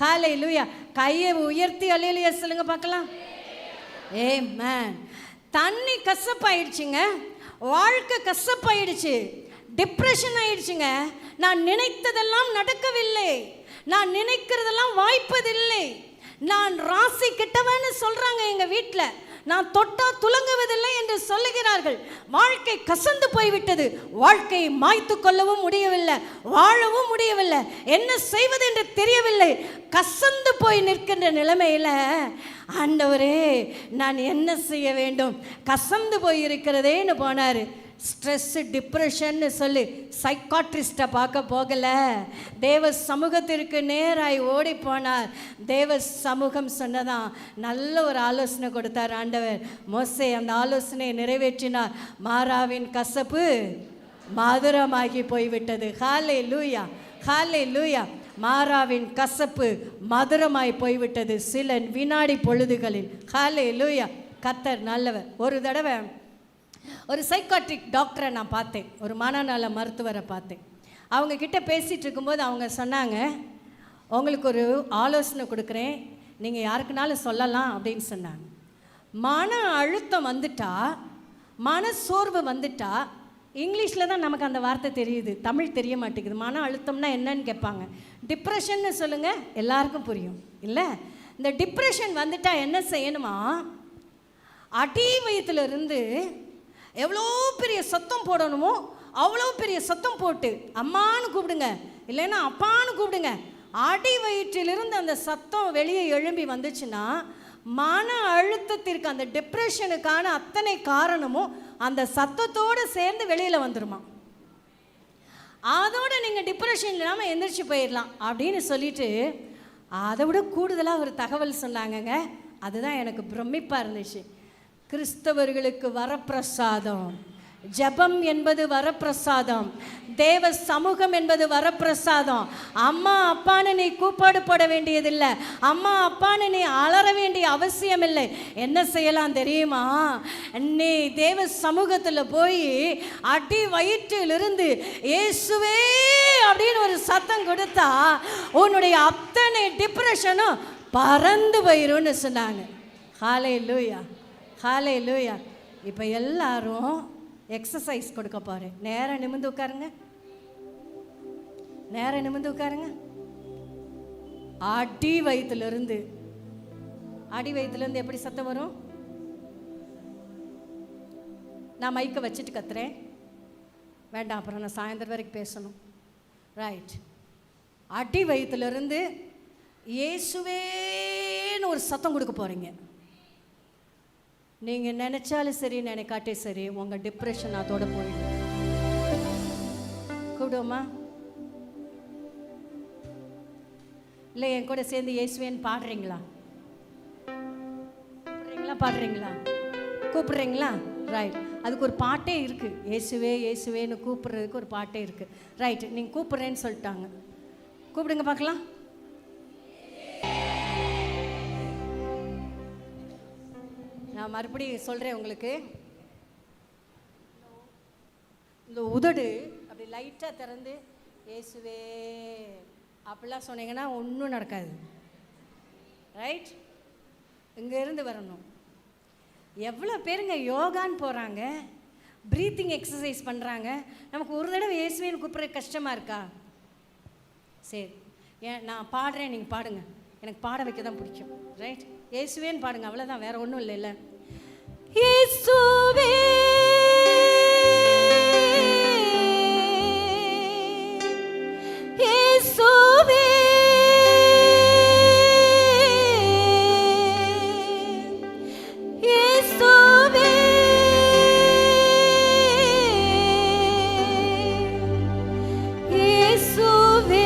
ஹல்லேலூயா. கையை உயர்த்தி அல்லேலூயா சொல்லுங்க பார்க்கலாம். ஆமென். தண்ணி கசப்பாயிடுச்சுங்க, வாழ்க்கை கசப்பாயிடுச்சு, டிப்ரெஷன் ஆயிடுச்சுங்க. நான் நினைத்ததெல்லாம் நடக்கவில்லை, நான் நினைக்கிறதெல்லாம் வாய்ப்பதில்லை, நான் ராசி கெட்டவன்னு சொல்கிறாங்க எங்கள் வீட்டில், நான் தொட்டா துலங்குவதில்லை என்று சொல்லுகிறார்கள். வாழ்க்கை கசந்து போய்விட்டது, வாழ்க்கையை மாய்த்து கொள்ளவும் முடியவில்லை, வாழவும் முடியவில்லை, என்ன செய்வது என்று தெரியவில்லை. கசந்து போய் நிற்கின்ற நிலைமையில் ஆண்டவரே நான் என்ன செய்ய வேண்டும், கசந்து போய் இருக்கிறதேன்னு போனார். ஸ்ட்ரெஸ்ஸு டிப்ரெஷன்னு சொல்லி சைக்காட்ரிஸ்ட்டை பார்க்க போகலை. தேவ சமூகத்திற்கு நேராய் ஓடி போனார். தேவ சமூகம் சொன்னதான் நல்ல ஒரு ஆலோசனை கொடுத்தார் ஆண்டவர். மோசே அந்த ஆலோசனையை நிறைவேற்றினார். மாறாவின் கசப்பு மதுரமாகி போய்விட்டது. ஹல்லேலூயா, ஹல்லேலூயா. மாறாவின் கசப்பு மதுரமாய் போய்விட்டது சில வினாடி பொழுதுகளில். ஹல்லேலூயா. கர்த்தர் நல்லவர். ஒரு தடவை ஒரு சைக்காட்ரிக் டாக்டரை நான் பார்த்தேன், ஒரு மனநல மருத்துவரை பார்த்தேன். அவங்க கிட்ட பேசிகிட்டு இருக்கும்போது அவங்க சொன்னாங்க, உங்களுக்கு ஒரு ஆலோசனை கொடுக்குறேன், நீங்கள் யாருக்குனாலும் சொல்லலாம் அப்படின்னு சொன்னாங்க. மன அழுத்தம் வந்துட்டா, மன சோர்வு வந்துட்டா, இங்கிலீஷில் தான் நமக்கு அந்த வார்த்தை தெரியுது, தமிழ் தெரிய மாட்டேங்குது. மன அழுத்தம்னா என்னன்னு கேட்பாங்க. டிப்ரெஷன்னு சொல்லுங்கள், எல்லாருக்கும் புரியும் இல்லை? இந்த டிப்ரெஷன் வந்துட்டா என்ன செய்யணுமா, அடி வயிற்றுலேருந்து எவ்வளோ பெரிய சத்தம் போடணுமோ அவ்வளோ பெரிய சத்தம் போட்டு அம்மானு கூப்பிடுங்க, இல்லைன்னா அப்பான்னு கூப்பிடுங்க. அடி வயிற்றிலிருந்து அந்த சத்தம் வெளியே எழும்பி வந்துச்சுன்னா மன அழுத்தத்திற்கு, அந்த டிப்ரெஷனுக்கான அத்தனை காரணமும் அந்த சத்தத்தோடு சேர்ந்து வெளியில் வந்துடுமா. அதோடு நீங்கள் டிப்ரெஷன் இல்லாமல் எந்திரிச்சு போயிடலாம் அப்படின்னு சொல்லிட்டு அதை விட கூடுதலாக ஒரு தகவல் சொன்னாங்கங்க. அதுதான் எனக்கு பிரமிப்பாக இருந்துச்சு. கிறிஸ்தவர்களுக்கு வரப்பிரசாதம், ஜெபம் என்பது வரப்பிரசாதம், தேவ சமூகம் என்பது வரப்பிரசாதம். அம்மா அப்பான்னு நீ கூப்பாடு போட வேண்டியதில்லை, அம்மா அப்பான்னு நீ அலற வேண்டிய அவசியம் இல்லை. என்ன செய்யலாம் தெரியுமா, நீ தேவ சமூகத்தில் போய் அடி வயிற்றிலிருந்து இயேசுவே அப்படின்னு ஒரு சத்தம் கொடுத்தா உன்னுடைய அத்தனை டிப்ரெஷனும் பறந்து போயிரும்னு சொன்னாங்க. ஹல்லேலூயா, ஹல்லேலூயா. இப்போ எல்லாரும் எக்ஸசைஸ் கொடுக்க போகிறேன். நேராக நிமிர்ந்து உட்காருங்க, நேராக நிமிர்ந்து உட்காருங்க. அடி வயிற்றுலேருந்து, அடி வயிற்றுலேருந்து எப்படி சத்தம் வரும்? நான் மைக்கை வச்சுட்டு கத்துறேன், வேண்டாம் அப்புறம் நான் சாயந்தரம் வரைக்கும் பேசணும். ரைட். அடி வயிற்றுலேருந்து இயேசுவேன்னு ஒரு சத்தம் கொடுக்க போகிறீங்க. நீங்கள் நினச்சாலும் சரி, நினைக்காட்டே சரி, உங்கள் டிப்ரெஷன் அதோட போயிடும். கூப்பிடுவோமா? இல்லை என் கூட சேர்ந்து இயேசுவேன்னு பாடுறீங்களா? பாடுறீங்களா? கூப்பிடுறீங்களா? ரைட். அதுக்கு ஒரு பாட்டே இருக்குது, இயேசுவே இயேசுவேன்னு கூப்பிடுறதுக்கு ஒரு பாட்டே இருக்குது. ரைட், நீங்கள் கூப்பிட்றேன்னு சொல்லிட்டாங்க, கூப்பிடுங்க பார்க்கலாம். நான் மறுபடியும் சொல்கிறேன் உங்களுக்கு. இந்த உதடு அப்படி லைட்டாக திறந்து இயேசுவே அப்படிலாம் சொன்னீங்கன்னா ஒன்றும் நடக்காது. ரைட்? இங்கேருந்து வரணும். எவ்வளோ பேருங்க யோகான்னு போகிறாங்க, ப்ரீத்திங் எக்ஸசைஸ் பண்ணுறாங்க. நமக்கு ஒரு தடவை இயேசுவேன்னு கூப்பிட்ற கஷ்டமாக இருக்கா? சரி, நான் பாடுறேன், நீங்கள் பாடுங்க. எனக்கு பாட வைக்க தான் பிடிக்கும். ரைட்? இயேசுவேன்னு பாடுங்க, அவ்வளோதான், வேறு ஒன்றும் இல்லைல்ல. இயேசுவே இயேசுவே இயேசுவே இயேசுவே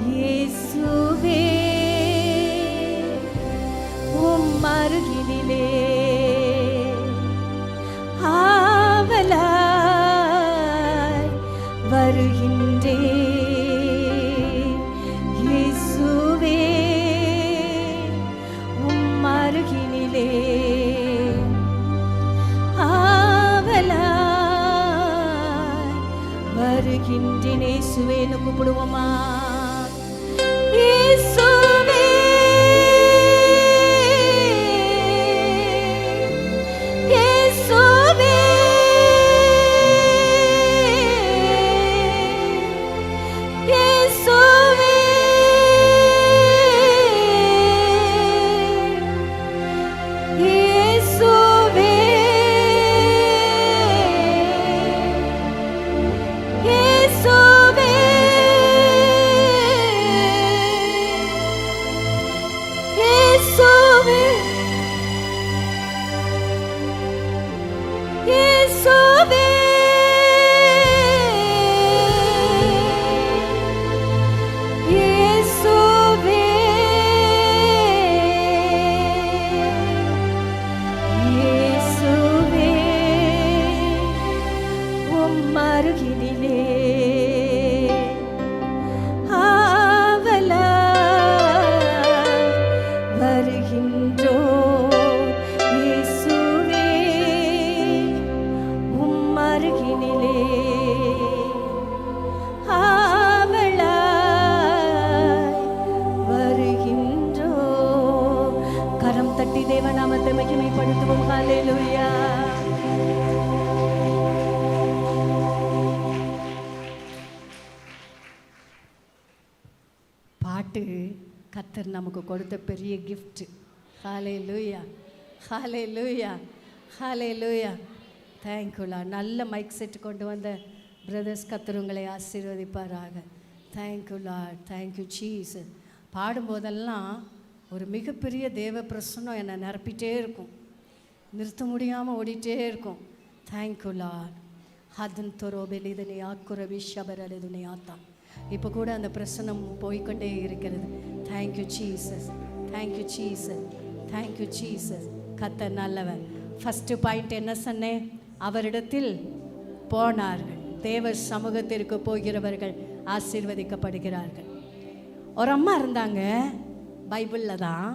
இயேசுவே உம் அருகினிலே ஆவலாய் வருகின்றேன். இயேசுவே உம் அருகினிலே ஆவலாய் வருகின்றேன். இயேசுவேன்னு கூப்பிடுவோமா? இயேசுவே பாட்டு கர்த்தர் நமக்கு கொடுத்த பெரிய கிஃப்ட். ஹல்லேலூயா, ஹல்லேலூயா, ஹல்லேலூயா. தேங்க்யூலா. நல்ல மைக் செட் கொண்டு வந்த பிரதர்ஸ், கர்த்தர் உங்களை ஆசீர்வதிப்பாராக. தேங்க்யூலா, தேங்க்யூ ஜீசஸ். பாடும்போதெல்லாம் ஒரு மிகப்பெரிய தேவ பிரசன்னம் என்னை நிரப்பிட்டே இருக்கும், நிறுத்த முடியாமல் ஓடிட்டே இருக்கும். தேங்க்யூலா. ஹதன் தொரோபெலிதனை ஆக்குரவி ஷபரலிதுனை ஆத்தான். இப்போ கூட அந்த பிரசனம் போய்கொண்டே இருக்கிறது. Thank you Jesus, thank you Jesus, thank you Jesus. கர்த்தர் நல்லவர். ஃபஸ்ட்டு பாயிண்ட் என்ன சொன்னேன்? அவரிடத்தில் போனார்கள். தேவ சமூகத்திற்கு போகிறவர்கள் ஆசீர்வதிக்கப்படுகிறார்கள். ஒரு அம்மா இருந்தாங்க, பைபிளில் தான்.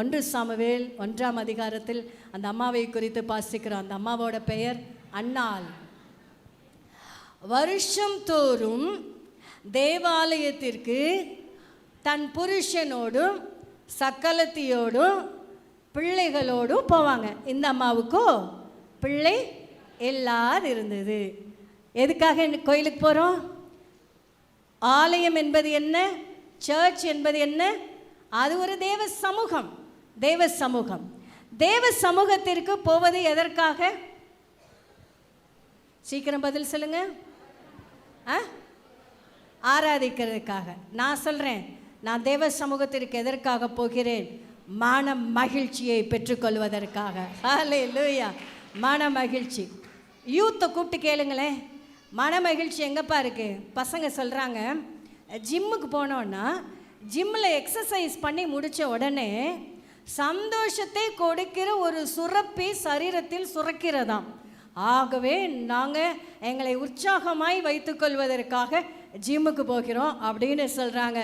1 சாமுவேல் 1ஆம் அதிகாரத்தில் அந்த அம்மாவை குறித்து வாசிக்கிறோம். அந்த அம்மாவோட பெயர் அன்னாள். வருஷம் தோறும் தேவாலயத்திற்கு தன் புருஷனோடும் சக்கலத்தியோடும் பிள்ளைகளோடும் போவாங்க. இந்த அம்மாவுக்கோ பிள்ளை இல்லாது இருந்தது. எதுக்காக கோயிலுக்கு போகிறோம்? ஆலயம் என்பது என்ன? சர்ச் என்பது என்ன? அது ஒரு தேவ சமூகம். தேவ சமூகம். தேவ சமூகத்திற்கு போவது எதற்காக? சீக்கிரம் பதில் சொல்லுங்க. ஆராதிக்கிறதுக்காக. நான் சொல்கிறேன், நான் தேவ சமூகத்திற்கு எதற்காக போகிறேன்? மன மகிழ்ச்சியை பெற்றுக்கொள்வதற்காக. ஹல்லேலூயா. மன மகிழ்ச்சி. யூத்தை கூப்பிட்டு கேளுங்களேன், மன மகிழ்ச்சி எங்கப்பா இருக்குது? பசங்க சொல்கிறாங்க, ஜிம்முக்கு போனோன்னா ஜிம்மில் எக்ஸசைஸ் பண்ணி முடித்த உடனே சந்தோஷத்தை கொடுக்கிற ஒரு சுரப்பி சரீரத்தில் சுரக்கிறதாம். ஆகவே நாங்கள் எங்களை உற்சாகமாய் வைத்துக்கொள்வதற்காக ஜிம்முக்கு போகிறோம் அப்படின்னு சொல்கிறாங்க.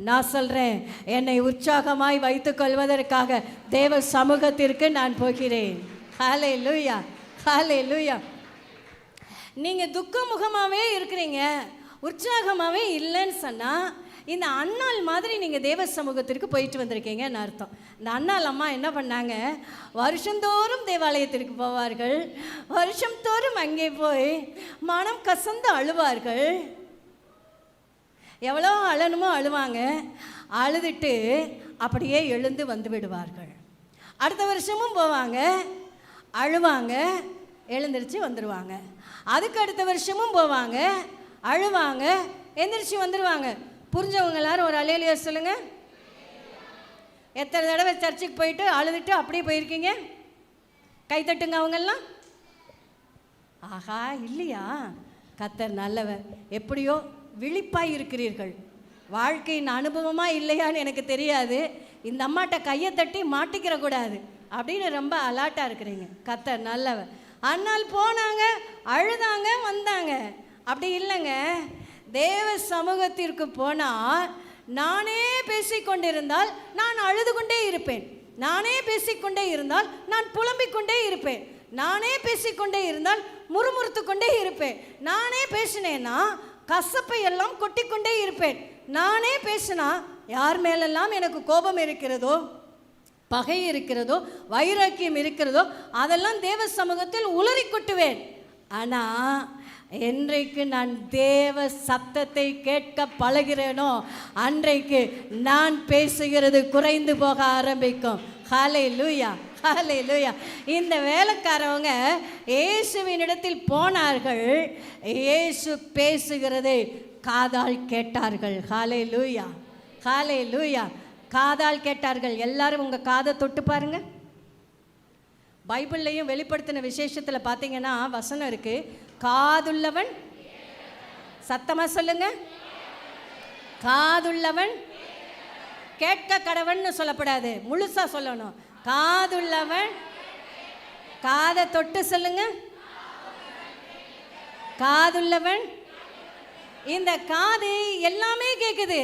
நான் சொல்கிறேன், என்னை உற்சாகமாய் வைத்துக்கொள்வதற்காக தேவ சமூகத்திற்கு நான் போகிறேன். ஹல்லேலூயா, ஹல்லேலூயா. நீங்கள் துக்கமுகமாகவே இருக்கிறீங்க, உற்சாகமாகவே இல்லைன்னு சொன்னால் இந்த அன்னாள் மாதிரி நீங்கள் தேவ சமூகத்திற்கு போயிட்டு வந்திருக்கீங்கன்னு அர்த்தம். இந்த அன்னாள் அம்மா என்ன பண்ணாங்க? வருஷந்தோறும் தேவாலயத்திற்கு போவார்கள். வருஷந்தோறும் அங்கே போய் மனம் கசந்து அழுவார்கள். எவ்வளோ அழணுமோ அழுவாங்க. அழுதுட்டு அப்படியே எழுந்து வந்து விடுவார்கள். அடுத்த வருஷமும் போவாங்க, அழுவாங்க, எழுந்திரிச்சு வந்துடுவாங்க. அதுக்கு அடுத்த வருஷமும் போவாங்க, அழுவாங்க, எந்திரிச்சு வந்துடுவாங்க. புரிஞ்சவங்க எல்லாரும் ஒரு அல்லேலூயா சொல்லுங்க. எத்தனை தடவை சர்ச்சுக்கு போயிட்டு அழுதுட்டு அப்படியே போயிருக்கீங்க? கை தட்டுங்க அவங்கெல்லாம். ஆஹா, இல்லையா? கர்த்தர் நல்லவர். எப்படியோ விழிப்பாய் இருக்கிறீர்கள். வாழ்க்கையின் அனுபவமாக இல்லையான்னு எனக்கு தெரியாது. இந்த அம்மாட்ட கையை தட்டி மாட்டிக்கிற கூடாது அப்படின்னு ரொம்ப அலாட்டாக இருக்கிறீங்க. கர்த்தர் நல்லவர். அன்னால் போனாங்க, அழுதாங்க, வந்தாங்க. அப்படி இல்லைங்க. தேவ சமூகத்திற்கு போனால் நானே பேசிக்கொண்டிருந்தால் நான் அழுது கொண்டே இருப்பேன். நானே பேசிக்கொண்டே இருந்தால் நான் புலம்பிக் கொண்டே இருப்பேன். நானே பேசிக்கொண்டே இருந்தால் முறுமுறுத்து கொண்டே இருப்பேன். நானே பேசினேன்னா கசப்பை எல்லாம் கொட்டிக்கொண்டே இருப்பேன். நானே பேசினா யார் மேலெல்லாம் எனக்கு கோபம் இருக்கிறதோ, பகை இருக்கிறதோ, வைராக்கியம் இருக்கிறதோ அதெல்லாம் தேவ சமூகத்தில் உளறி கொட்டுவேன். ஆனால் என்றைக்கு நான் தேவ சத்தத்தை கேட்க பழகிறேனோ அன்றைக்கு நான் பேசுகிறது குறைந்து போக ஆரம்பிக்கும். ஹல்லேலூயா, ஹல்லேலூயா. இந்த வேலைக்காரவங்க இயேசுவினிடத்தில் போனார்கள். இயேசு பேசுகிறதை காதால் கேட்டார்கள். ஹல்லேலூயா, ஹல்லேலூயா. காதால் கேட்டார்கள். எல்லாரும் உங்கள் காதை தொட்டு பாருங்க. பைபிள்லையும் வெளிப்படுத்தின விசேஷத்தில் பார்த்தீங்கன்னா வசனம் இருக்கு, காதுள்ளவன், சத்தமா சொல்லுங்க, காதுள்ளவன் கேட்க கடவன் சொல்லப்படாது, முழுசா சொல்லணும். காதுள்ளவன், காதை தொட்டு சொல்லுங்க, காதுள்ளவன். இந்த காது எல்லாமே கேட்குது.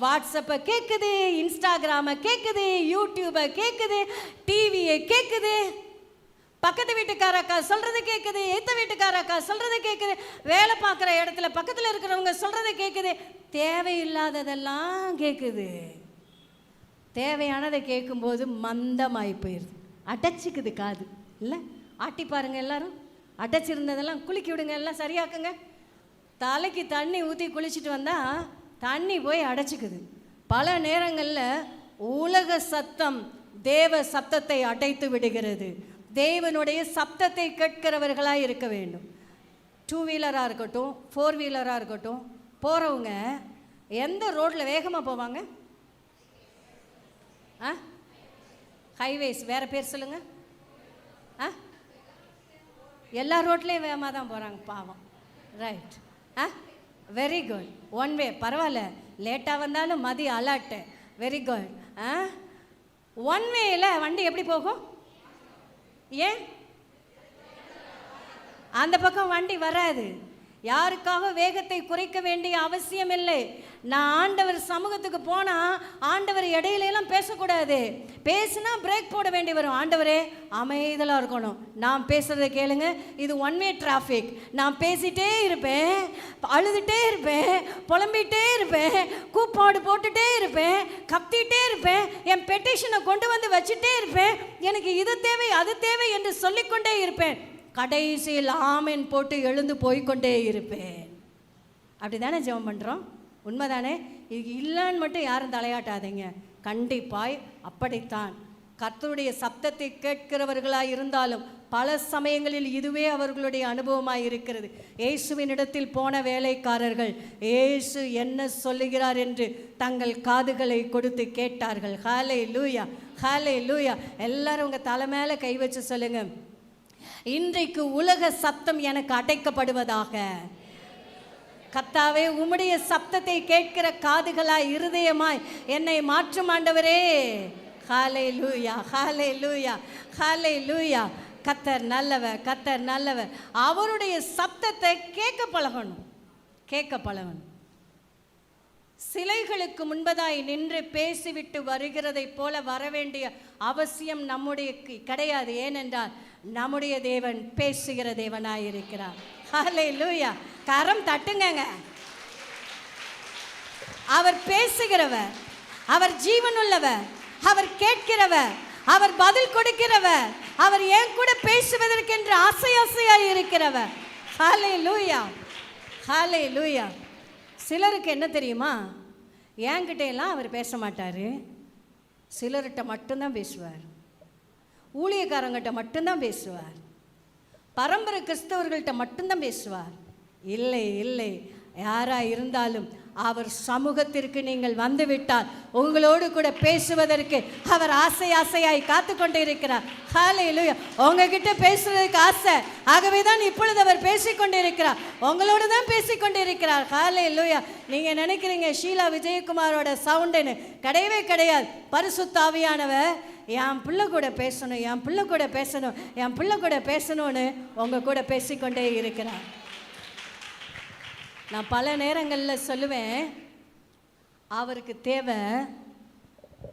வாட்ஸ்அப்பை கேட்குது, இன்ஸ்டாகிராமை கேட்குது, யூடியூபை கேட்குது, டிவியை கேட்குது, பக்கத்து வீட்டுக்காரக்கா சொல்கிறது கேட்குது, ஏத்த வீட்டுக்காரக்கா சொல்கிறது கேட்குது, வேலை பார்க்குற இடத்துல பக்கத்தில் இருக்கிறவங்க சொல்கிறது கேட்குது. தேவையில்லாததெல்லாம் கேட்குது. தேவையானதை கேட்கும்போது மந்தமாகி போயிடுது, அடைச்சிக்குது காது. இல்லை, ஆட்டி பாருங்க எல்லாரும். அடைச்சிருந்ததெல்லாம் குளிக்கி விடுங்க, எல்லாம் சரியாக்குங்க. தலைக்கு தண்ணி ஊற்றி குளிச்சுட்டு வந்தால் தண்ணி போய் அடைச்சிக்குது. பல நேரங்களில் உலக சத்தம் தேவ சத்தத்தை அடைத்து விடுகிறது. தேவனுடைய சப்தத்தை கேட்கிறவர்களாக இருக்க வேண்டும். 2 வீலராக இருக்கட்டும், 4 வீலராக இருக்கட்டும், போகிறவங்க எந்த ரோட்டில் வேகமாக போவாங்க? ஹைவேஸ். வேறு பேர் சொல்லுங்கள். எல்லா ரோட்லேயும் வேகமாக தான் போகிறாங்க பாவம். ரைட். Very good. 1 வே பரவாயில்ல, லேட்டாக வந்தாலும் மதி அலர்ட்டு. Very good. 1 வேல வண்டி எப்படி போகும்? ஏன் அந்த பக்கம் வண்டி வராது? யாருக்காக வேகத்தை குறைக்க வேண்டிய அவசியம் இல்லை. நான் ஆண்டவர் சமூகத்துக்கு போனால் ஆண்டவர் இடையிலெல்லாம் பேசக்கூடாது. பேசுனா பிரேக் போட வேண்டி வரும். ஆண்டவரே அமைதலாக இருக்கணும், நான் பேசுகிறத கேளுங்க, இது 1 வே டிராஃபிக். நான் பேசிகிட்டே இருப்பேன், அழுதுகிட்டே இருப்பேன், புலம்பிகிட்டே இருப்பேன், கூப்பாடு போட்டுகிட்டே இருப்பேன், கத்திகிட்டே இருப்பேன், என் பெட்டிஷனை கொண்டு வந்து வச்சுட்டே இருப்பேன், எனக்கு இது தேவை அது தேவை என்று சொல்லிக்கொண்டே இருப்பேன். கடைசியில் ஆமென் போட்டு எழுந்து போய்கொண்டே இருப்பேன். அப்படி தானே ஜெபம் பண்ணுறோம்? உண்மைதானே? இது இல்லைன்னு மட்டும் யாரும் தலையாட்டாதீங்க. கண்டிப்பாய் அப்படித்தான். கர்த்தருடைய சப்தத்தை கேட்கிறவர்களாக இருந்தாலும் பல சமயங்களில் இதுவே அவர்களுடைய அனுபவமாக இருக்கிறது. இயேசுவினிடத்தில் போன வேலைக்காரர்கள் இயேசு என்ன சொல்லுகிறார் என்று தங்கள் காதுகளை கொடுத்து கேட்டார்கள். ஹல்லேலூயா, ஹல்லேலூயா. எல்லாரும் உங்கள் தலை மேலே கை வச்சு சொல்லுங்க, இன்றைக்கு உலக சத்தம் எனக்கு அடைக்கப்படுவதாக. கர்த்தாவே, உம்முடைய சப்தத்தை கேட்கிற காதுகளாய் இருதயமாய் என்னை மாற்றும் ஆண்டவரே. ஹல்லேலூயா, ஹல்லேலூயா, ஹல்லேலூயா. கர்த்தர் நல்லவர், கர்த்தர் நல்லவர். அவருடைய சப்தத்தை கேட்க பழகணும், கேட்க பழகணும். சிலைகளுக்கு முன்பதாய் நின்று பேசிவிட்டு வருகிறதை போல வரவேண்டிய அவசியம் நம்முடைய கிடையாது. ஏனென்றால் நம்முடைய தேவன் பேசுகிற தேவனாயிருக்கிறார். ஹல்லேலூயா. கரம் தட்டுங்க. அவர் பேசுகிறவர், அவர் ஜீவனுள்ளவர், அவர் கேட்கிறவர், அவர் பதில் கொடுக்கிறவர், அவர் ஏன் கூட பேசுவதற்கென்று ஆசை ஆசையாய் இருக்கிறவர். ஹல்லேலூயா, ஹல்லேலூயா. சிலருக்கு என்ன தெரியுமா, என்கிட்ட எல்லாம் அவர் பேச மாட்டார், சிலர்கிட்ட மட்டும்தான் பேசுவார், ஊழியக்காரங்கிட்ட மட்டும்தான் பேசுவார், பரம்பரை கிறிஸ்தவர்கள்ட்ட மட்டும்தான் பேசுவார். இல்லை இல்லை, யாராக இருந்தாலும் அவர் சமூகத்திற்கு நீங்கள் வந்துவிட்டால் உங்களோடு கூட பேசுவதற்கு அவர் ஆசை ஆசையாய் காத்து கொண்டு இருக்கிறார். ஹல்லேலூயா. உங்ககிட்ட பேசுறதுக்கு ஆசை, ஆகவே தான் இப்பொழுது அவர் பேசிக்கொண்டிருக்கிறார், உங்களோடு தான் பேசிக்கொண்டிருக்கிறார். ஹல்லேலூயா. நீங்கள் நினைக்கிறீங்க ஷீலா விஜயகுமாரோட சவுண்டுன்னு, கிடையவே கிடையாது. பரிசுத்த ஆவியானவர் என் பிள்ளை கூட பேசணும், என் பிள்ளை கூட பேசணும், என் பிள்ளை கூட பேசணும்னு உங்கள் கூட பேசிக்கொண்டே இருக்கிறார். நான் பல நேரங்களில் சொல்லுவேன், அவருக்கு தேவை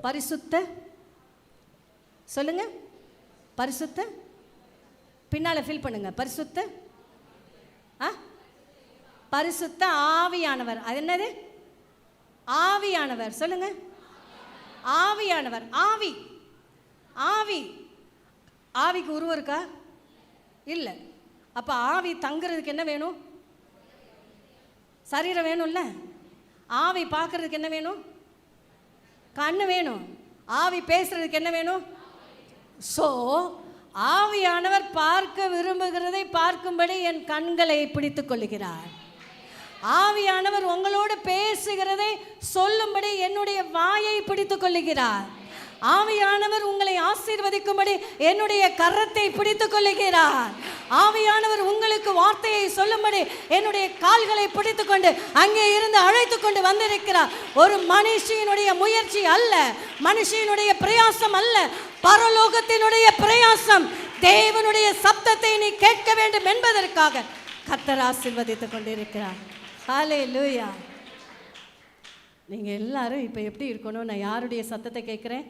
பரிசுத்த, சொல்லுங்க, பரிசுத்த, பின்னால் ஃபில் பண்ணுங்க, பரிசுத்த பரிசுத்த ஆவியானவர். அது என்னது? ஆவியானவர். சொல்லுங்க, ஆவியானவர். ஆவி, ஆவி. ஆவிக்கு உருவம் இருக்கா? இல்லை. அப்போ ஆவி தங்குறதுக்கு என்ன வேணும்? சரீரம் வேணும்ல. ஆவி பார்க்கறதுக்கு என்ன வேணும்? கண்ணு வேணும். ஆவி பேசுறதுக்கு என்ன வேணும்? ஸோ ஆவியானவர் பார்க்க விரும்புகிறதை பார்க்கும்படி என் கண்களை பிடித்து கொள்ளுகிறார். ஆவியானவர் உங்களோடு பேசுகிறதை சொல்லும்படி என்னுடைய வாயை பிடித்து கொள்ளுகிறார். ஆவியானவர் உங்களை ஆசீர்வதிக்கும்படி என்னுடைய கரத்தை பிடித்து கொள்ளுகிறார். ஆவியானவர் உங்களுக்கு வார்த்தையை சொல்லும்படி என்னுடைய கால்களை பிடித்து கொண்டு அங்கே இருந்து அழைத்து கொண்டு வந்திருக்கிறார். ஒரு மனுஷியினுடைய முயற்சி அல்ல, மனுஷியினுடைய பிரயாசம் அல்ல, பரலோகத்தினுடைய பிரயாசம். தேவனுடைய சப்தத்தை நீ கேட்க வேண்டும் என்பதற்காக கர்த்தர் ஆசீர்வதித்துக் கொண்டிருக்கிறார். ஹல்லேலூயா. நீங்கள் எல்லாரும் இப்போ எப்படி இருக்கணும்? நான் யாருடைய சத்தத்தை கேட்குறேன்?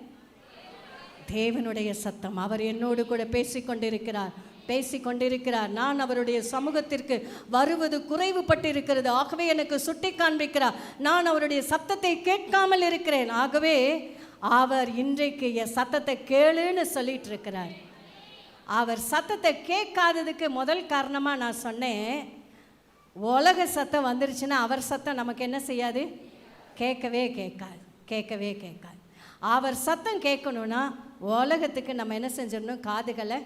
தேவனுடைய சத்தம். அவர் என்னோடு கூட பேசிக்கொண்டிருக்கிறார், பேசிக்கொண்டிருக்கிறார். நான் அவருடைய சமூகத்திற்கு வருவது குறைவுபட்டு இருக்கிறது, ஆகவே எனக்கு சுட்டி காண்பிக்கிறார். நான் அவருடைய சத்தத்தை கேட்காமல் இருக்கிறேன், ஆகவே அவர் இன்றைக்கு என் சத்தத்தை கேளுன்னு சொல்லிட்டு இருக்கிறார். அவர் சத்தத்தை கேட்காததுக்கு முதல் காரணமாக நான் சொன்னேன், உலக சத்தம் வந்துருச்சுன்னா அவர் சத்தம் நமக்கு என்ன செய்யாது? கேட்கவே கேட்காது, கேட்கவே கேட்காது. அவர் சத்தம் கேட்கணும்னா உலகத்துக்கு நம்ம என்ன செஞ்சிடணும்? காதுகளை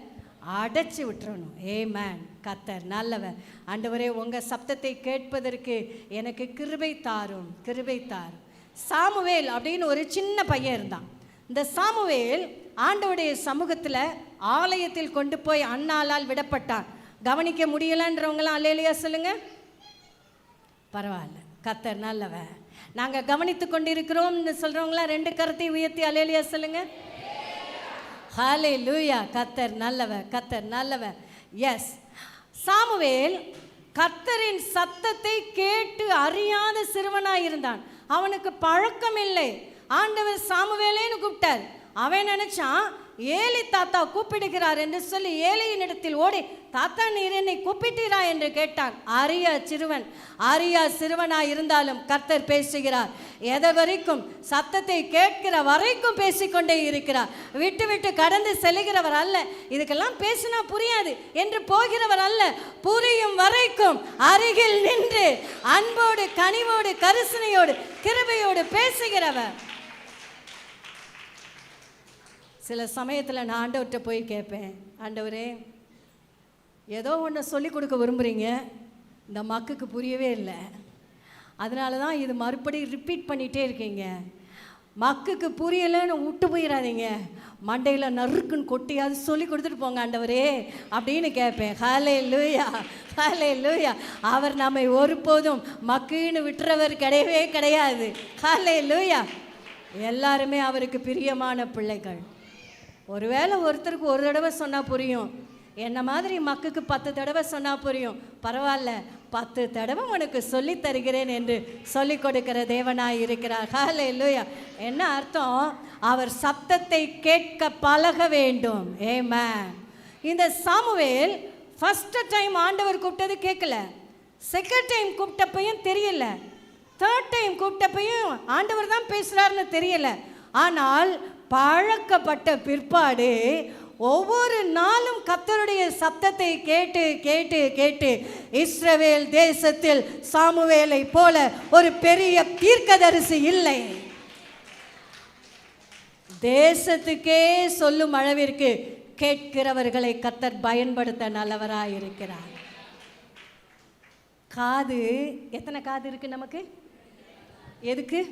அடைச்சி விட்டுறணும். ஏமேன். கர்த்தர் நல்லவர். ஆண்டவரே, உங்கள் சப்தத்தை கேட்பதற்கு எனக்கு கிருபை தாரும், கிருபை தாரும். சாமுவேல் அப்படின்னு ஒரு சின்ன பையன் இருந்தான். இந்த சாமுவேல் ஆண்டவருடைய சமூகத்தில் ஆலயத்தில் கொண்டு போய் அன்னாளால் விடப்பட்டான். கவனிக்க முடியலன்றவங்களாம் அல்லேலூயா சொல்லுங்க. பரவாயில்ல, கர்த்தர் நல்லவர். நாங்கள் கவனித்து கொண்டிருக்கிறோம்னு சொல்கிறவங்களாம் 2 கரத்தை உயர்த்தி அல்லேலூயா சொல்லுங்க. ஹல்லேலூயா. கர்த்தர் நல்லவர், கர்த்தர் நல்லவர். எஸ், சாமுவேல் கர்த்தரின் சத்தத்தை கேட்டு அறியாத சிறுவனாக இருந்தான். அவனுக்கு பழக்கம் இல்லை. ஆண்டவர் சாமுவேலேன்னு கூப்பிட்டார். அவன் நினைச்சான் ஏலி தாத்தா கூப்பிடுகிறார் என்று சொல்லி ஏலியின் இடத்தில் ஓடி, தாத்தா நீர் என்னை கூப்பிட்டீரா என்று கேட்டான். அரியா சிறுவனாய் இருந்தாலும் கர்த்தர் பேசுகிறார். எதை வரைக்கும்? சத்தத்தை கேட்கிற வரைக்கும் பேசிக்கொண்டே இருக்கிறார். விட்டு விட்டு கடந்து செல்கிறவர் அல்ல. இதுக்கெல்லாம் பேசினா புரியாது என்று போகிறவர் அல்ல. புரியும் வரைக்கும் அருகில் நின்று அன்போடு, கனிவோடு, கரிசனையோடு, கிருபையோடு பேசுகிறவர். சில சமயத்தில் நான் ஆண்டவர்கிட்ட போய் கேட்பேன், ஆண்டவரே, ஏதோ ஒன்று சொல்லிக் கொடுக்க விரும்புகிறீங்க, இந்த மக்குக்கு புரியவே இல்லை, அதனால தான் இது மறுபடியும் ரிப்பீட் பண்ணிகிட்டே இருக்கீங்க. மக்குக்கு புரியலைன்னு விட்டு போயிடாதீங்க, மண்டையில் நறுக்குன்னு கொட்டியாவது சொல்லி கொடுத்துட்டு போங்க ஆண்டவரே அப்படின்னு கேட்பேன். ஹல்லேலூயா, ஹல்லேலூயா. அவர் நம்மை ஒருபோதும் மக்குன்னு விட்டுறவர் கிடையவே கிடையாது. ஹல்லேலூயா. எல்லாருமே அவருக்கு பிரியமான பிள்ளைகள். ஒருவேளை ஒருத்தருக்கு ஒரு தடவை சொன்னால் புரியும், என்ன மாதிரி மக்குக்கு 10 தடவை சொன்னால் புரியும். பரவாயில்ல, 10 தடவை உனக்கு சொல்லி தருகிறேன் என்று சொல்லிக் கொடுக்கிற தேவனாய் இருக்கிறார். ஹல்லேலூயா. என்ன அர்த்தம்? அவர் சத்தத்தை கேட்க பழக வேண்டும். ஆமென். இந்த சாமுவேல் ஃபர்ஸ்ட் டைம் ஆண்டவர் கூப்பிட்டது கேட்கல, செகண்ட் டைம் கூப்பிட்டப்பையும் தெரியல, தேர்ட் டைம் கூப்பிட்டப்பையும் ஆண்டவர் தான் பேசுகிறாருன்னு தெரியல. ஆனால் பழக்கப்பட்ட பிற்பாடு ஒவ்வொரு நாளும் கர்த்தருடைய சத்தத்தை கேட்டு கேட்டு கேட்டு இஸ்ரவேல் தேசத்தில் சாமுவேலை போல ஒரு பெரிய தீர்க்கதரிசி இல்லை. தேசத்துக்கே சொல்லும் அளவிற்கு கேட்கிறவர்களை கர்த்தர் பயன்படுத்த நல்லவராய் இருக்கிறார். காது, எத்தனை காது இருக்கு நமக்கு? எதுக்கு?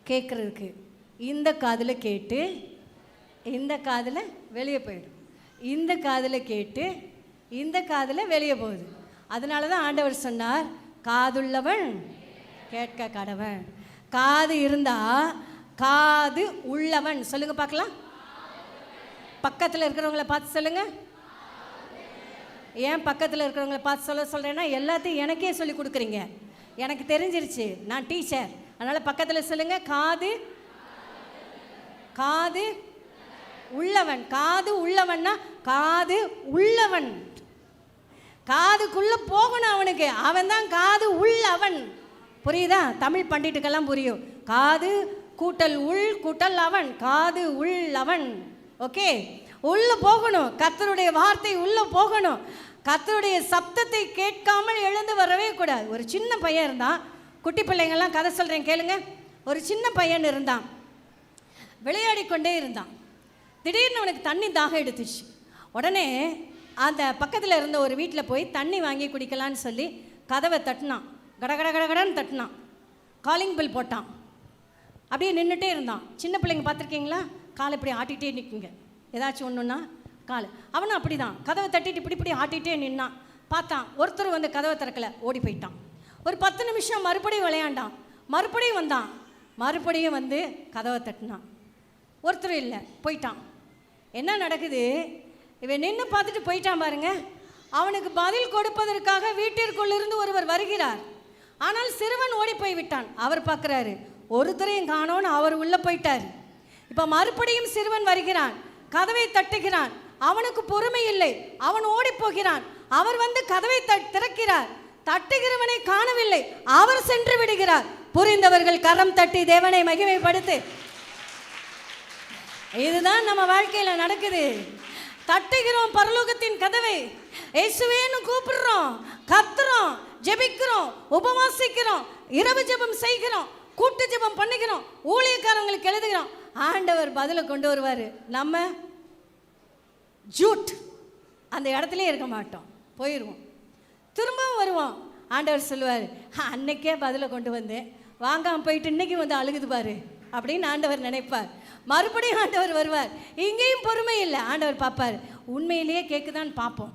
கேட்கறதுக்கு. இந்த காதில் கேட்டு இந்த காதில் வெளியே போயிடும், இந்த காதில் கேட்டு இந்த காதில் வெளியே போகுது. அதனால தான் ஆண்டவர் சொன்னார், காதுள்ளவன் கேட்க கடவன். காது இருந்தா காது உள்ளவன். சொல்லுங்க பார்க்கலாம். பக்கத்தில் இருக்கிறவங்கள பார்த்து சொல்லுங்க. ஏன் பக்கத்தில் இருக்கிறவங்கள பார்த்து சொல்கிறேன்னா, எல்லாத்தையும் எனக்கே சொல்லி கொடுக்குறீங்க. எனக்கு தெரிஞ்சிருச்சு, நான் டீச்சர். அதனால் பக்கத்தில் சொல்லுங்க, காது காது உள்ளவன். காது உள்ளவன்னா காது உள்ளவன். காதுக்குள்ளே போகணும் அவனுக்கு, அவன் தான் காது உள்ளவன். புரியுதா? தமிழ் பண்டிட்டுக்கெல்லாம் புரியும். காது கூட்டல் உள் கூட்டல் அவன், காது உள்ளவன். ஓகே, உள்ளே போகணும், கர்த்தருடைய வார்த்தை உள்ளே போகணும். கர்த்தருடைய சப்தத்தை கேட்காமல் எழுந்து வரவே கூடாது. ஒரு சின்ன பையன் இருந்தான். குட்டி பிள்ளைங்கள்லாம் கதை சொல்கிறேன் கேளுங்க. ஒரு சின்ன பையன் இருந்தான், விளையாடி கொண்டே இருந்தான். திடீர்னு அவனுக்கு தண்ணி தாகம் எடுத்துச்சு. உடனே அந்த பக்கத்தில் இருந்த ஒரு வீட்டில் போய் தண்ணி வாங்கி குடிக்கலான்னு சொல்லி கதவை தட்டினான். கடகட கடகடன்னு தட்டினான். காலிங் பில் போட்டான். அப்படியே நின்றுட்டே இருந்தான். சின்ன பிள்ளைங்க பார்த்துருக்கீங்களா? காலை இப்படி ஆட்டிகிட்டே நிற்குங்க, ஏதாச்சும் ஒன்றுன்னா கால். அவனும் அப்படி தான் கதவை தட்டிட்டு இப்படி இப்படி ஆட்டிகிட்டே நின்னான். பார்த்தான், ஒருத்தர் வந்து கதவை திறக்கலை, ஓடி போயிட்டான். ஒரு 10 நிமிஷம் மறுபடியும் விளையாண்டான். மறுபடியும் வந்தான், மறுபடியும் வந்து கதவை தட்டினான். ஒருத்தர் இல்லை, போயிட்டான். என்ன நடக்குது? இவன் நின்று பார்த்துட்டு போயிட்டான் பாருங்க. அவனுக்கு பதில் கொடுப்பதற்காக வீட்டிற்குள்ளிருந்து ஒருவர் வருகிறார். ஆனால் சிறுவன் ஓடி போய் விட்டான். அவர் பார்க்குறாரு, ஒருத்தரையும் காணோன்னு அவர் உள்ளே போயிட்டார். இப்போ மறுபடியும் சிறுவன் வருகிறான், கதவை தட்டுகிறான். அவனுக்கு பொறுமை இல்லை, அவன் ஓடி போகிறான். அவர் வந்து கதவை திறக்கிறார். தட்டுகிறவனை காணவில்லை, அவர் சென்று விடுகிறார். புரிந்தவர்கள் கரம் தட்டி தேவனை மகிமைப்படுத்து. இதுதான் நம்ம வாழ்க்கையில் நடக்குது. தட்டுகிறோம் பரலோகத்தின் கதவை, இயேசுவேன்னு கூப்பிடுறோம், கத்துறோம், ஜெபிக்கிறோம், உபவாசிக்கிறோம், இரவு ஜெபம் செய்கிறோம். கூட்டு ஜெபம் பண்ணிக்கிறோம், ஊழியக்காரங்களுக்கு எழுதுகிறோம், ஆண்டவர் பதிலை கொண்டு வருவார். நம்ம ஜூட் அந்த இடத்துலயே இருக்க மாட்டோம், போயிடுவோம். திரும்பவும் வருவோம், ஆண்டவர் சொல்லுவார், அன்னைக்கே பதிலை கொண்டு வந்தேன், வாங்காமல் போயிட்டு இன்னைக்கு வந்து அழுகுது பாரு அப்படின்னு ஆண்டவர் நினைப்பார். மறுபடியும் ஆண்டவர் வருவார். இங்கேயும் பொறுமை இல்லை, ஆண்டவர் பார்ப்பார், உண்மையிலேயே கேட்குதான்னு பார்ப்போம்.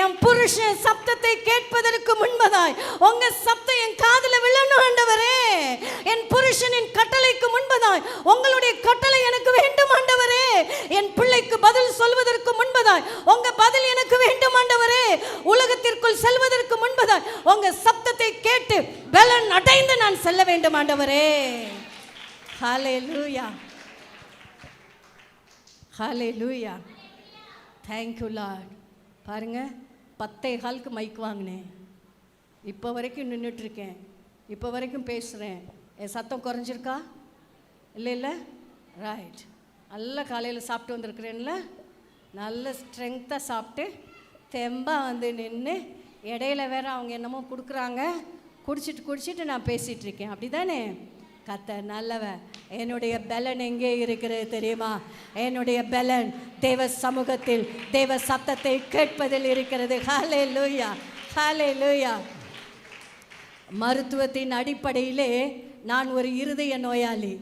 என் புருஷன் சப்தத்தை கேட்பதற்கு முன்பதாய் உங்க சப்தம் என் காதுல விழணும் ஆண்டவரே. என் புருஷனின் கட்டளைக்கு முன்பதாய் உங்களுடைய கட்டளை எனக்கு வேண்டும் ஆண்டவரே. என் பிள்ளைக்கு பதில் சொல்வதற்கு முன்பதாய் உங்க பதில் எனக்கு வேண்டும் ஆண்டவரே. உலகத்திற்குள் செல்வதற்கு முன்பதாய் உங்க சப்தத்தை கேட்டு பலன் அடைந்து நான் செல்ல வேண்டும் ஆண்டவரே. ஹல்லேலூயா, ஹல்லேலூயா. Thank you Lord. பாருங்க, 10:15 மைக் வாங்கினேன், இப்போ வரைக்கும் நின்றுட்டுருக்கேன், இப்போ வரைக்கும் பேசுகிறேன். என் சத்தம் குறைஞ்சிருக்கா? இல்லை இல்லை, ரைட். நல்லா காலையில் சாப்பிட்டு வந்திருக்கிறேன்ல, நல்ல ஸ்ட்ரென்த்தாக சாப்பிட்டு தெம்பாக வந்து நின்று, இடையில வேற அவங்க என்னமோ கொடுக்குறாங்க, குடிச்சிட்டு நான் பேசிகிட்ருக்கேன், அப்படி தானே? கர்த்தர் நல்லவர். என்னுடைய பலன் எங்கே இருக்கிறது தெரியுமா? என்னுடைய பலன் தேவ சமூகத்தில் தேவ சத்தத்தை கேட்பதில் இருக்கிறது. ஹல்லேலூயா, ஹல்லேலூயா. மருத்துவத்தின் அடிப்படையிலே நான் ஒரு இருதய நோயாளி.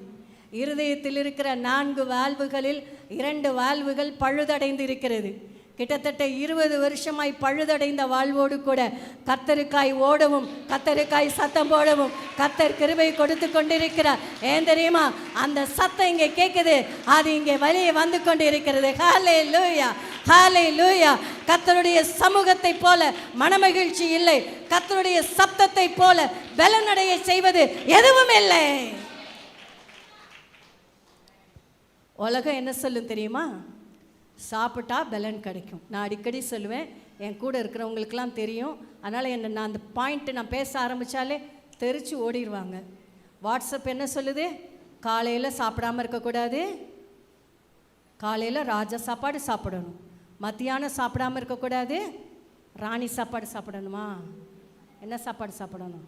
இருதயத்தில் இருக்கிற 4 வால்வுகளில் 2 வால்வுகள் பழுதடைந்து இருக்கிறது. கிட்டத்தட்ட 20 வருஷமாய் பழுதடைந்த வாழ்வோடு கூட கர்த்தருக்காய் ஓடவும் கர்த்தருக்காய் சத்தம் போடவும் கர்த்தர் கிருபை கொடுத்து கொண்டிருக்கிறார். ஏன் தெரியுமா? அந்த சத்தம் இங்கே கேட்குது, அது இங்கே வெளியே வந்து கொண்டிருக்கிறது. ஹல்லேலூயா, ஹல்லேலூயா. கர்த்தருடைய சமூகத்தை போல மனமகிழ்ச்சி இல்லை, கர்த்தருடைய சத்தத்தை போல பலனடைய செய்வது எதுவும் இல்லை. உலகம் என்ன சொல்லும் தெரியுமா? சாப்பிட்டா பலன் கிடைக்கும். நான் அடிக்கடி சொல்லுவேன், என் கூட இருக்கிறவங்களுக்கெல்லாம் தெரியும். அதனால் நான் அந்த பாயிண்ட்டு நான் பேச ஆரம்பித்தாலே தெரிச்சு ஓடிடுவாங்க. வாட்ஸ்அப் என்ன சொல்லுது? காலையில் சாப்பிடாமல் இருக்கக்கூடாது, காலையில் ராஜா சாப்பாடு சாப்பிடணும், மத்தியானம் சாப்பிடாமல் இருக்கக்கூடாது, ராணி சாப்பாடு சாப்பிடணுமா? என்ன சாப்பாடு சாப்பிடணும்?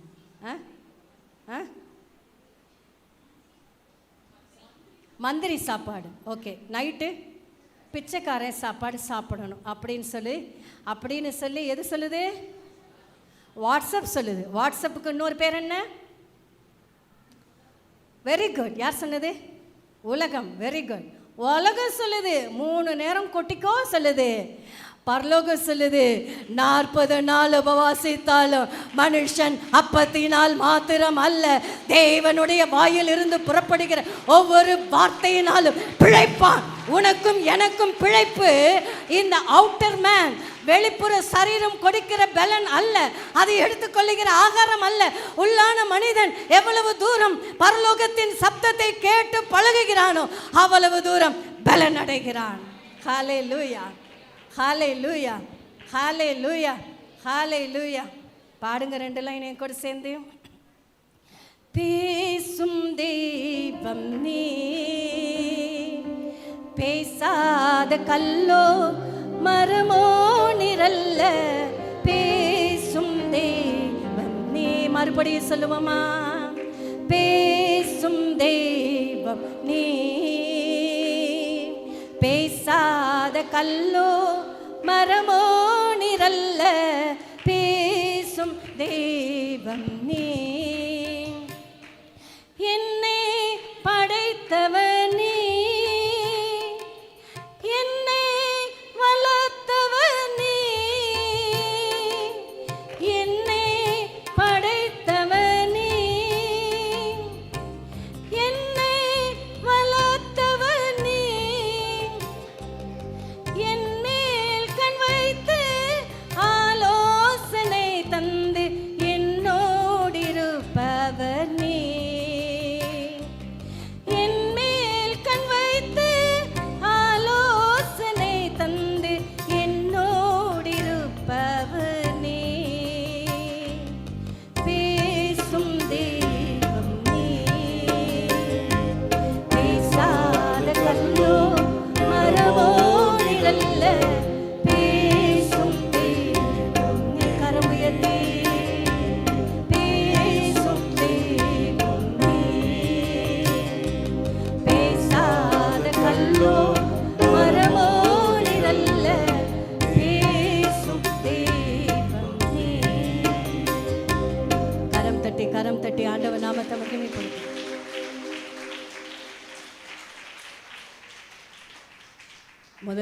மந்திரி சாப்பாடு. ஓகே, நைட்டு பிச்சைக்காரன் சாப்பாடு சாப்பிடணும் அப்படின்னு சொல்லி எது சொல்லுது? வாட்ஸ்அப் சொல்லுது. வாட்ஸ்அப்புக்கு இன்னொரு பேர் என்ன? Very good. யார் சொன்னது? உலகம். Very good. உலகம் சொல்லுது 3 நேரம் கொட்டிக்கோ சொல்லுது. பரலோகம் சொல்லுது 40 நாள் உபவாசித்தாலும் மனுஷன் அப்பத்தினால் மாத்திரம் அல்ல, தேவனுடைய வாயில் இருந்து புறப்படுகிற ஒவ்வொரு வார்த்தையினாலும் பிழைப்பான். உனக்கும் எனக்கும் பிழைப்பு இந்த அவுட்டர் மேன், வெளிப்புற சரீரம் கொடுக்கிற பலன் அல்ல, அதை எடுத்துக்கொள்ளுகிற ஆகாரம் அல்ல. உள்ளான மனிதன் எவ்வளவு தூரம் பரலோகத்தின் சப்தத்தை கேட்டு பழகுகிறானோ அவ்வளவு தூரம் பலன் அடைகிறான். ஹல்லேலூயா, ஹல்லேலூயா, ஹல்லேலூயா, ஹல்லேலூயா. பாடுங்க 2 லைன் என் கூட சேர்ந்து. பேசும் தெய்வம் நீ, பேசாத கல்லோ மரமோ நிரல்ல, பேசும் தெய்வம் நீ. மறுபடியும் சொல்லுவோமா? பேசும் தெய்வம் நீ, பேசாத கல்லோ மரமோ நிரல்ல, பேசும் தெய்வம் நீ. என்னை படைத்தவனே, என்னை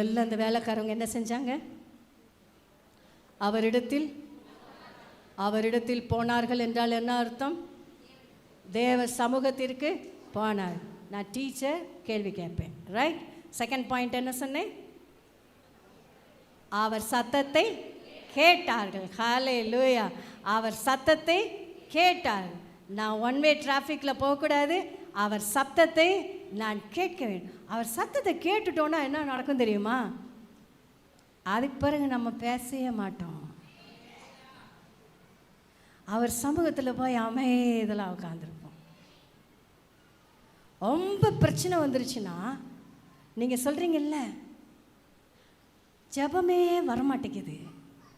முதல்ல அந்த வேலைக்காரவங்க என்ன செஞ்சாங்க? அவரிடத்தில் போனார்கள் என்றால் என்ன அர்த்தம்? தேவ சமூகத்திற்கு போனார். நான் டீச்சர் கேள்வி கேட்பேன், ரைட்? செகண்ட் பாயிண்ட் என்ன சொன்னேன்? அவர் சத்தத்தை கேட்டார்கள். ஹல்லேலூயா. அவர் சத்தத்தை கேட்டார்கள். நான் ஒன் வே டிராஃபிக்கில் போகக்கூடாது, அவர் சத்தத்தை நான் கேட்க வேண்டும். அவர் சத்தத்தை கேட்டுட்டோன்னா என்ன நடக்கும் தெரியுமா? அதுக்கு பிறகு நம்ம பேசவே மாட்டோம். அவர் சமூகத்தில் போய் அமைதலாக உட்காந்துருப்போம். ரொம்ப பிரச்சனை வந்துருச்சுன்னா நீங்கள் சொல்கிறீங்கல்ல, ஜெபமே வரமாட்டேங்குது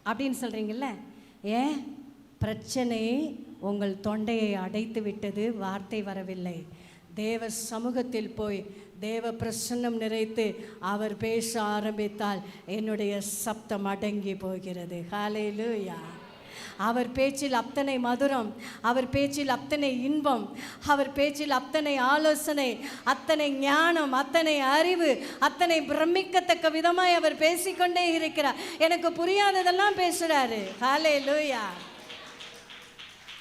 அப்படின்னு சொல்கிறீங்கல்ல, ஏன்? பிரச்சனை உங்கள் தொண்டையை அடைத்து விட்டது, வார்த்தை வரவில்லை. தேவ சமூகத்தில் போய் தேவ பிரசன்னம் நிறைத்து அவர் பேச ஆரம்பித்தால் என்னுடைய சப்தம் அடங்கி போகிறது. ஹல்லேலூயா. அவர் பேச்சில் அத்தனை மதுரம், அவர் பேச்சில் அத்தனை இன்பம், அவர் பேச்சில் அத்தனை ஆலோசனை, அத்தனை ஞானம், அத்தனை அறிவு, அத்தனை பிரமிக்கத்தக்க விதமாய் அவர் பேசிக்கொண்டே இருக்கிறார். எனக்கு புரியாததெல்லாம் பேசுகிறாரு. ஹல்லேலூயா.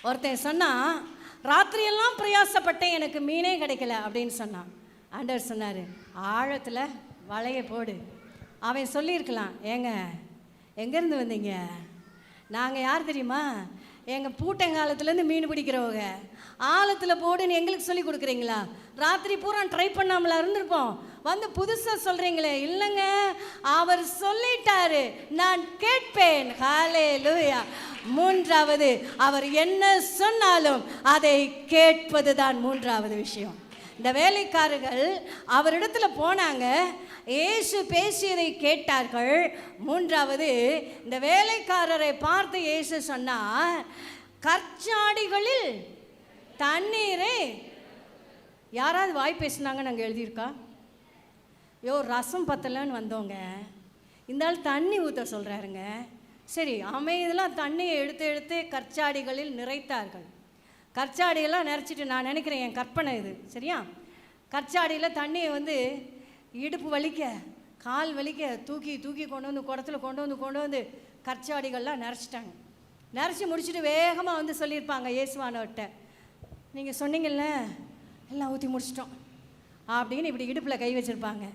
ஒருத்தன் சொன்னான், ராத்திரியெல்லாம் பிரயாசப்பட்டேன், எனக்கு மீனே கிடைக்கல அப்படின்னு சொன்னான். ஆண்டவர் சொன்னார், ஆழத்தில் வலையை போடு. அவன் சொல்லியிருக்கலாம், ஏங்க எங்கேருந்து வந்தீங்க? நாங்கள் யார் தெரியுமா? எங்கள் பூட்டங்காலத்துலேருந்து மீன் பிடிக்கிறவங்க. ஆழத்தில் போடுன்னு எங்களுக்கு சொல்லி கொடுக்குறீங்களா? ராத்திரி பூரா ட்ரை பண்ணாமலா இருந்திருப்போம், வந்து புதுசாக சொல்கிறீங்களே. இல்லைங்க, அவர் சொல்லிட்டாரு, நான் கேட்பேன். ஹல்லேலூயா. மூன்றாவது, அவர் என்ன சொன்னாலும் அதை கேட்பது தான் மூன்றாவது விஷயம். இந்த வேலைக்காரர்கள் அவரிடத்துல போனாங்க, இயேசு பேசியதை கேட்டார்கள். மூன்றாவது, இந்த வேலைக்காரரை பார்த்து இயேசு சொன்னார், கற்சாடிகளில் தண்ணீரை. யாராவது வாய் பேசினாங்க நாங்கள் எழுதியிருக்கா? ரசம் பத்தலைன்னு வந்தோங்க, இந்த ஆள் தண்ணி ஊற்ற சொல்கிறாருங்க. சரி, அமைதியெல்லாம் தண்ணியை எடுத்து கற்சாடிகளில் நிறைத்தார்கள். கற்சாடியெல்லாம் நிறைச்சிட்டு, நான் நினைக்கிறேன், என் கற்பனை இது, சரியா? கற்சாடியில் தண்ணியை வந்து இடுப்பு வலிக்க, கால் வலிக்க தூக்கி கொண்டு வந்து குடத்தில் கொண்டு வந்து கற்சாடிகள்லாம் நிறைச்சிட்டாங்க. நிறைச்சி முடிச்சுட்டு வேகமாக வந்து சொல்லியிருப்பாங்க இயேசுவானவர்கிட்ட, நீங்கள் சொன்னீங்கல்ல, எல்லாம் ஊற்றி முடிச்சிட்டோம் அப்படின்னு இப்படி இடுப்பில் கை வச்சுருப்பாங்க.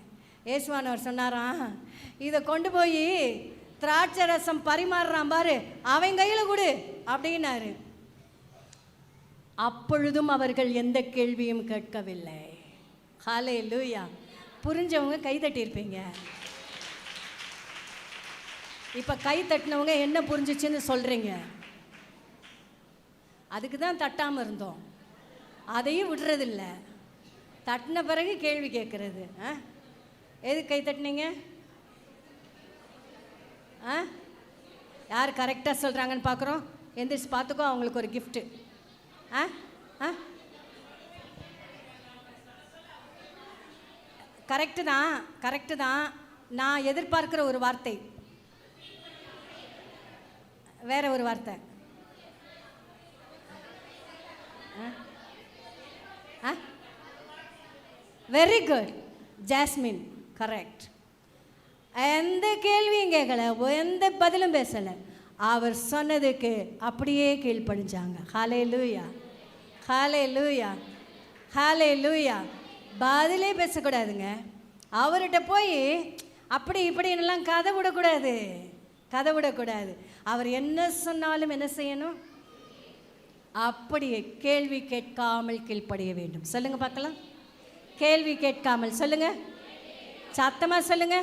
இயேசுவானவர் சொன்னாராம், இதை கொண்டு போய் திராட்சை ரசம் பரிமாறுறான் பாரு, அவன் கையில் கொடு அப்படின்னாரு. அப்பொழுதும் அவர்கள் எந்த கேள்வியும் கேட்கவில்லை. ஹல்லேலூயா. புரிஞ்சவங்க கை தட்டியிருப்பீங்க. இப்போ கை தட்டினவங்க என்ன புரிஞ்சிச்சுன்னு சொல்கிறீங்க? அதுக்கு தான் தட்டாமல் இருந்தோம், அதையும் விடுறதில்ல. தட்டின பிறகு கேள்வி கேட்குறது. எது கை தட்டினீங்க? யார் கரெக்டாக சொல்கிறாங்கன்னு பார்க்குறோம். எந்திரிச்சு பார்த்துக்கோ, அவங்களுக்கு ஒரு கிஃப்ட்டு. கரெக்டு தான். நான் எதிர்பார்க்குற ஒரு வார்த்தை வேற ஒரு வார்த்தை. Very good jasmine, correct. எந்த கேள்வியும் கேட்கல, எந்த பதிலும் பேசலை. அவர் சொன்னதுக்கு அப்படியே கீழ்ப்படிஞ்சாங்க. ஹல்லேலூயா, ஹல்லேலூயா, ஹல்லேலூயா. பதிலே பேசக்கூடாதுங்க. அவர்கிட்ட போய் அப்படி இப்படின்னுலாம் கதை விடக்கூடாது. அவர் என்ன சொன்னாலும் என்ன செய்யணும்? அப்படியே கேள்வி கேட்காமல் கீழ்ப்படிய வேண்டும். சொல்லுங்க பார்க்கலாம். கேள்வி கேட்காமல் சொல்லுங்க, சத்தமா சொல்லுங்க.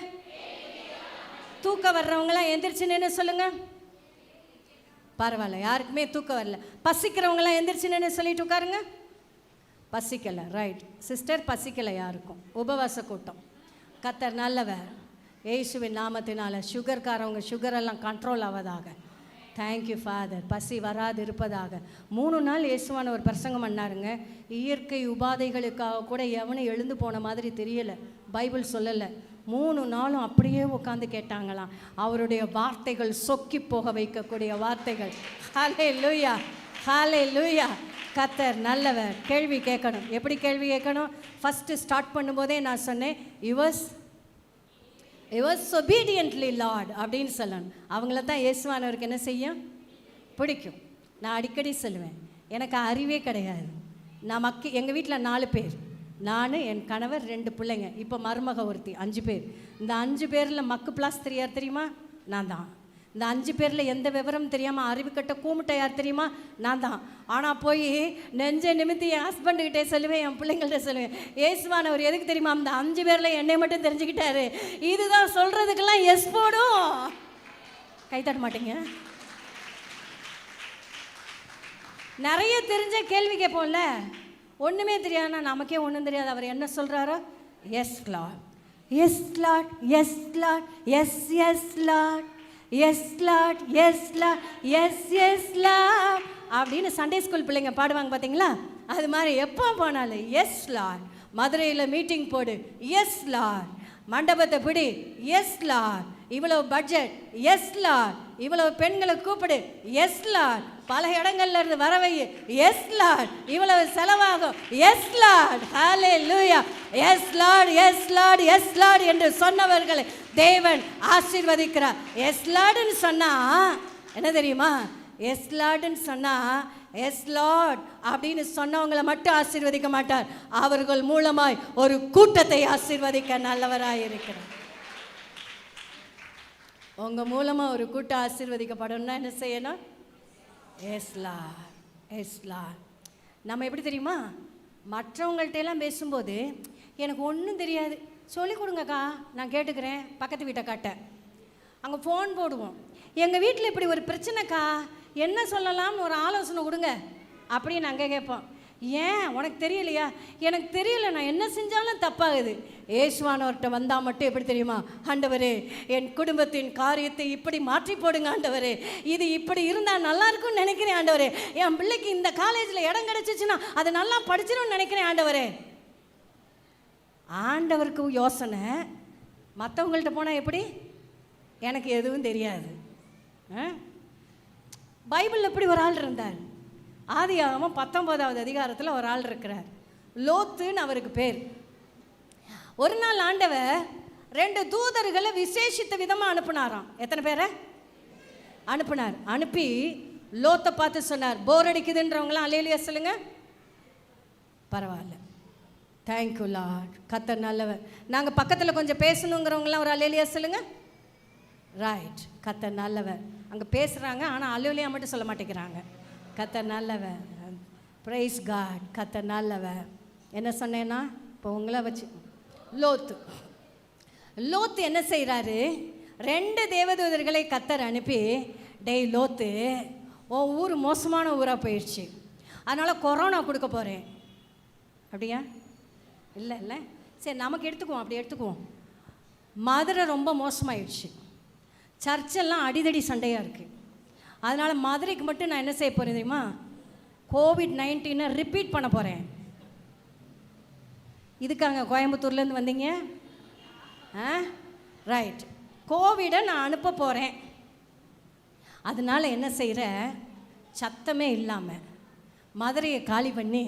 தூக்கம் வர்றவங்களாம் எந்திரிச்சு நின்று சொல்லுங்க. பரவாயில்ல, யாருக்குமே தூக்கம் வரல. பசிக்கிறவங்களாம் எந்திரிச்சு நின்று சொல்லிட்டு உட்காருங்க. பசிக்கலை, ரைட் சிஸ்டர், பசிக்கலை யாருக்கும். உபவாச கூட்டம். கர்த்தர் நல்லவர். இயேசுவின் நாமத்தினால சுகர்காரவங்க சுகரெல்லாம் கண்ட்ரோல் ஆவதாக. Thank you father. பசி வராது இருப்பதாக. 3 நாள் இயேசுவான ஒரு பிரசங்கம் பண்ணாருங்க. இயற்கை உபாதைகளுக்காக கூட எவனும் எழுந்து போன மாதிரி தெரியலை, பைபிள் சொல்லலை. 3 நாளும் அப்படியே உட்காந்து கேட்டாங்களாம். அவருடைய வார்த்தைகள் சொக்கி போக வைக்கக்கூடிய வார்த்தைகள். ஹல்லேலூயா, ஹல்லேலூயா. கர்த்தர் நல்லவர். கேள்வி கேட்கணும். எப்படி கேள்வி கேட்கணும்? ஃபஸ்ட்டு ஸ்டார்ட் பண்ணும்போதே நான் சொன்னேன், yours He was obediently Lord அப்படின்னு சொல்லணும். அவங்கள தான் இயேசுவானவருக்கு என்ன செய்யும்? பிடிக்கும். நான் அடிக்கடி சொல்லுவேன், எனக்கு அறிவே கிடையாது. நான் எங்கள் வீட்டில் 4 பேர், நான், என் கணவர், 2 பிள்ளைங்க, இப்போ மருமக ஒருத்தி, 5 பேர். இந்த 5 பேரில் மக்கு பிளாஸ்டர் யார் தெரியுமா? நான் தான். இந்த 5 பேரில் எந்த விவரம் தெரியாமல் அறிவு கட்ட கூமுட்டை யார் தெரியுமா? நான் தான். ஆனால் போய் நெஞ்ச நிமித்தி என் ஹஸ்பண்டுக்கிட்டே சொல்லுவேன், என் பிள்ளைங்கள்ட்ட சொல்லுவேன், இயேசுவானவர் எதுக்கு தெரியுமா அந்த 5 பேரில் என்னை மட்டும் தெரிஞ்சுக்கிட்டாரு. இதுதான் சொல்கிறதுக்கெல்லாம் எஸ் போடும். கைத்தட்ட மாட்டீங்க? நிறைய தெரிஞ்ச கேள்வி கேட்போம்ல, ஒன்றுமே தெரியாதுன்னா நமக்கே ஒன்றும் தெரியாது. அவர் என்ன சொல்கிறாரோ, yes Lord, yes Lord, yes Lord, yes yes Lord, yes Lord, yes Lord, yes yes lord அப்படின்னு சண்டே ஸ்கூல் பிள்ளைங்க பாடுவாங்க பார்த்தீங்களா? அது மாதிரி எப்போ போனாலும் எஸ் லார்ட். மதுரையில் மீட்டிங் போடு, எஸ் லார்ட். மண்டபத்தை பிடி, எஸ் லார்ட். இவ்வளவு பட்ஜெட், எஸ் லார்ட். இவ்வளவு பெண்களை கூப்பிடு, எஸ் லார்ட். பல இடங்கள்ல இருந்து வரவை, எஸ் லார்ட். இவ்வளவு செலவாகும், yes lord. Hallelujah. Yes Lord, yes Lord, yes lord என்று சொன்னவர்களை தேவன் ஆசீர்வதிக்கிறார். எஸ் லார்ட்னு சொன்னா என்ன தெரியுமா? எஸ் லார்ட்னு சொன்னா எஸ் லார்ட் அப்படின்னு சொன்னவங்களை மட்டும் ஆசீர்வதிக்க மாட்டார், அவர்கள் மூலமாய் ஒரு கூட்டத்தை ஆசீர்வதிக்க நல்லவராய் இருக்கிறார். உங்க மூலமா ஒரு கூட்டம் ஆசீர்வதிக்கப்படணும்னா என்ன செய்யணும்? Yes Lord, yes Lord. நம்ம எப்படி தெரியுமா? மற்றவங்கள்ட்ட எல்லாம் பேசும்போது எனக்கு ஒன்றும் தெரியாது, சொல்லிக் கொடுங்கக்கா, நான் கேட்டுக்கிறேன், பக்கத்து வீட்டை காட்ட. அங்கே ஃபோன் போடுவோம், எங்கள் வீட்டில் இப்படி ஒரு பிரச்சனைக்கா, என்ன சொல்லலாம்னு ஒரு ஆலோசனை கொடுங்க அப்படின்னு அங்கே கேட்போம். ஏன் உனக்கு தெரியலையா? எனக்கு தெரியல, நான் என்ன செஞ்சாலும் தப்பாகுது. இயேசுவானவர்கிட்ட வந்தால் மட்டும் எப்படி தெரியுமா? ஆண்டவரே, என் குடும்பத்தின் காரியத்தை இப்படி மாற்றி போடுங்க ஆண்டவரே, இது இப்படி இருந்தால் நல்லா இருக்கும்னு நினைக்கிறேன் ஆண்டவரே, என் பிள்ளைக்கு இந்த காலேஜில் இடம் கிடச்சிச்சுன்னா அது நல்லா படிச்சிடும்னு நினைக்கிறேன் ஆண்டவரே. ஆண்டவருக்கு யோசனை, மற்றவங்கள்ட்ட போனால் எப்படி? எனக்கு எதுவும் தெரியாது. பைபிளில் எப்படி ஒரு ஆள் இருந்தார்? ஆதியாகமம் 19வது அதிகாரத்தில் ஒரு ஆள் இருக்கிறார், லோத்துன்னு அவருக்கு பேர். ஒரு நாள் ஆண்டவர் 2 தூதர்களை விசேஷித்த விதமாக அனுப்புனாராம். எத்தனை பேரை அனுப்புனார்? அனுப்பி லோத்தை பார்த்து சொன்னார், போர் அடிக்குதுன்றவங்களாம் அல்லேலூயா சொல்லுங்க. பரவாயில்ல, தேங்க்யூ லார்ட், கர்த்தர் நல்லவர். நாங்கள் பக்கத்தில் கொஞ்சம் பேசணுங்கிறவங்களாம் ஒரு அல்லேலூயா சொல்லுங்க. ரைட், கர்த்தர் நல்லவர். அங்கே பேசுகிறாங்க, ஆனால் அல்லேலூயா மட்டும் சொல்ல மாட்டேங்கிறாங்க. கர்த்தர் நல்லவர், பிரைஸ் காட், கர்த்தர் நல்லவர். என்ன சொன்னேன்னா, இப்போ உங்களை வச்சு லோத்து என்ன செய்கிறாரு? 2 தேவதூதர்களை கர்த்தர் அனுப்பி, டேய் லோத்து, உன் ஊர் மோசமான ஊராக போயிடுச்சு, அதனால் கொரோனா கொடுக்க போகிறேன். அப்படியா? இல்லை இல்லை, சரி நமக்கு எடுத்துக்குவோம், அப்படி எடுத்துக்குவோம். மதுரை ரொம்ப மோசமாயிடுச்சு, சர்ச்செல்லாம் அடிதடி சண்டையாக இருக்குது, அதனால் மதுரைக்கு மட்டும் நான் என்ன செய்ய போகிறேன் தெரியுமா? COVID-19 ரிப்பீட் பண்ண போகிறேன். இதுக்காங்க கோயம்புத்தூர்லேருந்து வந்தீங்க? ரைட், கோவிடை நான் அனுப்ப போகிறேன். அதனால் என்ன செய்கிற, சத்தமே இல்லாமல் மதுரையை காலி பண்ணி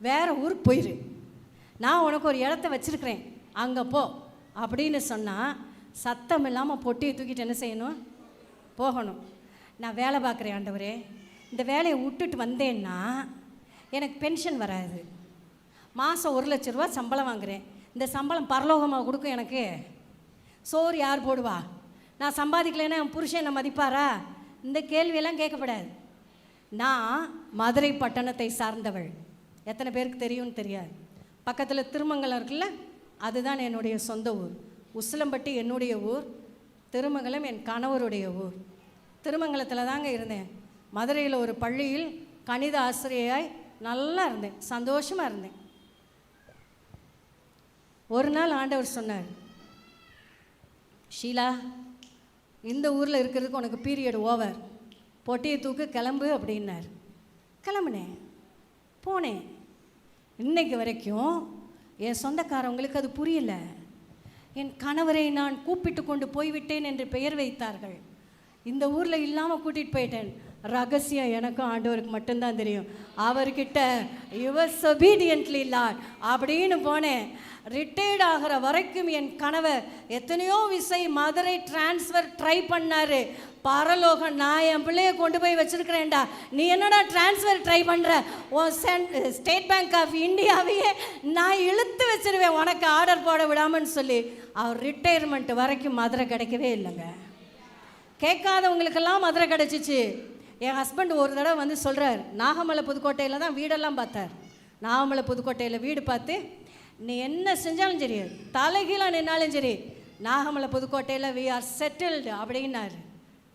வேறு ஊருக்கு போயிரு, நான் உனக்கு ஒரு இடத்த வச்சுருக்கிறேன், அங்கே போ அப்படின்னு சொன்னால் சத்தம் இல்லாமல் பொட்டியை தூக்கிட்டு என்ன செய்யணும்? போகணும். நான் வேலை பார்க்குறேன் ஆண்டவரே, இந்த வேலையை விட்டுட்டு வந்தேன்னா எனக்கு பென்ஷன் வராது, மாதம் 1 லட்ச ரூபா சம்பளம் வாங்குகிறேன், இந்த சம்பளம் பரலோகமாக கொடுக்கும் எனக்கு, சோறு யார் போடுவா? நான் சம்பாதிக்கலைன்னா என் புருஷன் என்ன மதிப்பாரா? இந்த கேள்வியெல்லாம் கேட்கப்படாது. நான் மதுரை பட்டணத்தை சார்ந்தவள், எத்தனை பேருக்கு தெரியும்னு தெரியாது. பக்கத்தில் திருமங்கலம் இருக்குல்ல, அதுதான் என்னுடைய சொந்த ஊர். உசிலம்பட்டி என்னுடைய ஊர், திருமங்கலம் என் கணவருடைய ஊர். திருமங்கலத்தில் தாங்க இருந்தேன். மதுரையில் ஒரு பள்ளியில் கணித ஆசிரியராய் நல்லா இருந்தேன், சந்தோஷமாக இருந்தேன். ஒரு நாள் ஆண்டவர் சொன்னார், ஷீலா, இந்த ஊரில் இருக்கிறதுக்கு உனக்கு பீரியட் ஓவர், பொட்டியை தூக்கு, கிளம்பு அப்படின்னார். கிளம்புனேன், போனேன். இன்னைக்கு வரைக்கும் என் சொந்தக்காரவங்களுக்கு அது புரியல. என் கணவரை நான் கூப்பிட்டு கொண்டு போய்விட்டேன் என்று பெயர் வைத்தார்கள். இந்த ஊரில் இல்லாமல் கூட்டிகிட்டு போயிட்டேன். ரகசியம் எனக்கும் ஆண்டவருக்கு மட்டும்தான் தெரியும். அவர்கிட்ட யுவர்ஸ் ஒபீடியன்ட்லி லார்ட் அப்படின்னு போனேன். ரிட்டையர்ட் ஆகிற வரைக்கும் என் கணவர் எத்தனையோ விசை மதுரை டிரான்ஸ்ஃபர் ட்ரை பண்ணார். பரலோகம், நான் என் பிள்ளைய கொண்டு போய் வச்சுருக்கிறேன்டா, நீ என்னடா டிரான்ஸ்ஃபர் ட்ரை பண்ணுற? ஸ்டேட் பேங்க் ஆஃப் இந்தியாவையே நான் இழுத்து வச்சிருவேன் உனக்கு ஆர்டர் போட விடாமன்னு சொல்லி அவர் ரிட்டையர்மெண்ட் வரைக்கும் மதுரை கிடைக்கவே இல்லைங்க. கேட்காதவங்களுக்கெல்லாம் மதுரை கிடச்சிச்சு. என் ஹஸ்பண்ட் ஒரு தடவை வந்து சொல்கிறார், நாகமலை புதுக்கோட்டையில் தான் வீடெல்லாம் பார்த்தார். நாகமலை புதுக்கோட்டையில் வீடு பார்த்து, நீ என்ன செஞ்சாலும் சரி, தலைகீழாக நின்னாலும் சரி, நாகமலை புதுக்கோட்டையில் வி ஆர் செட்டில்டு அப்படின்னாரு.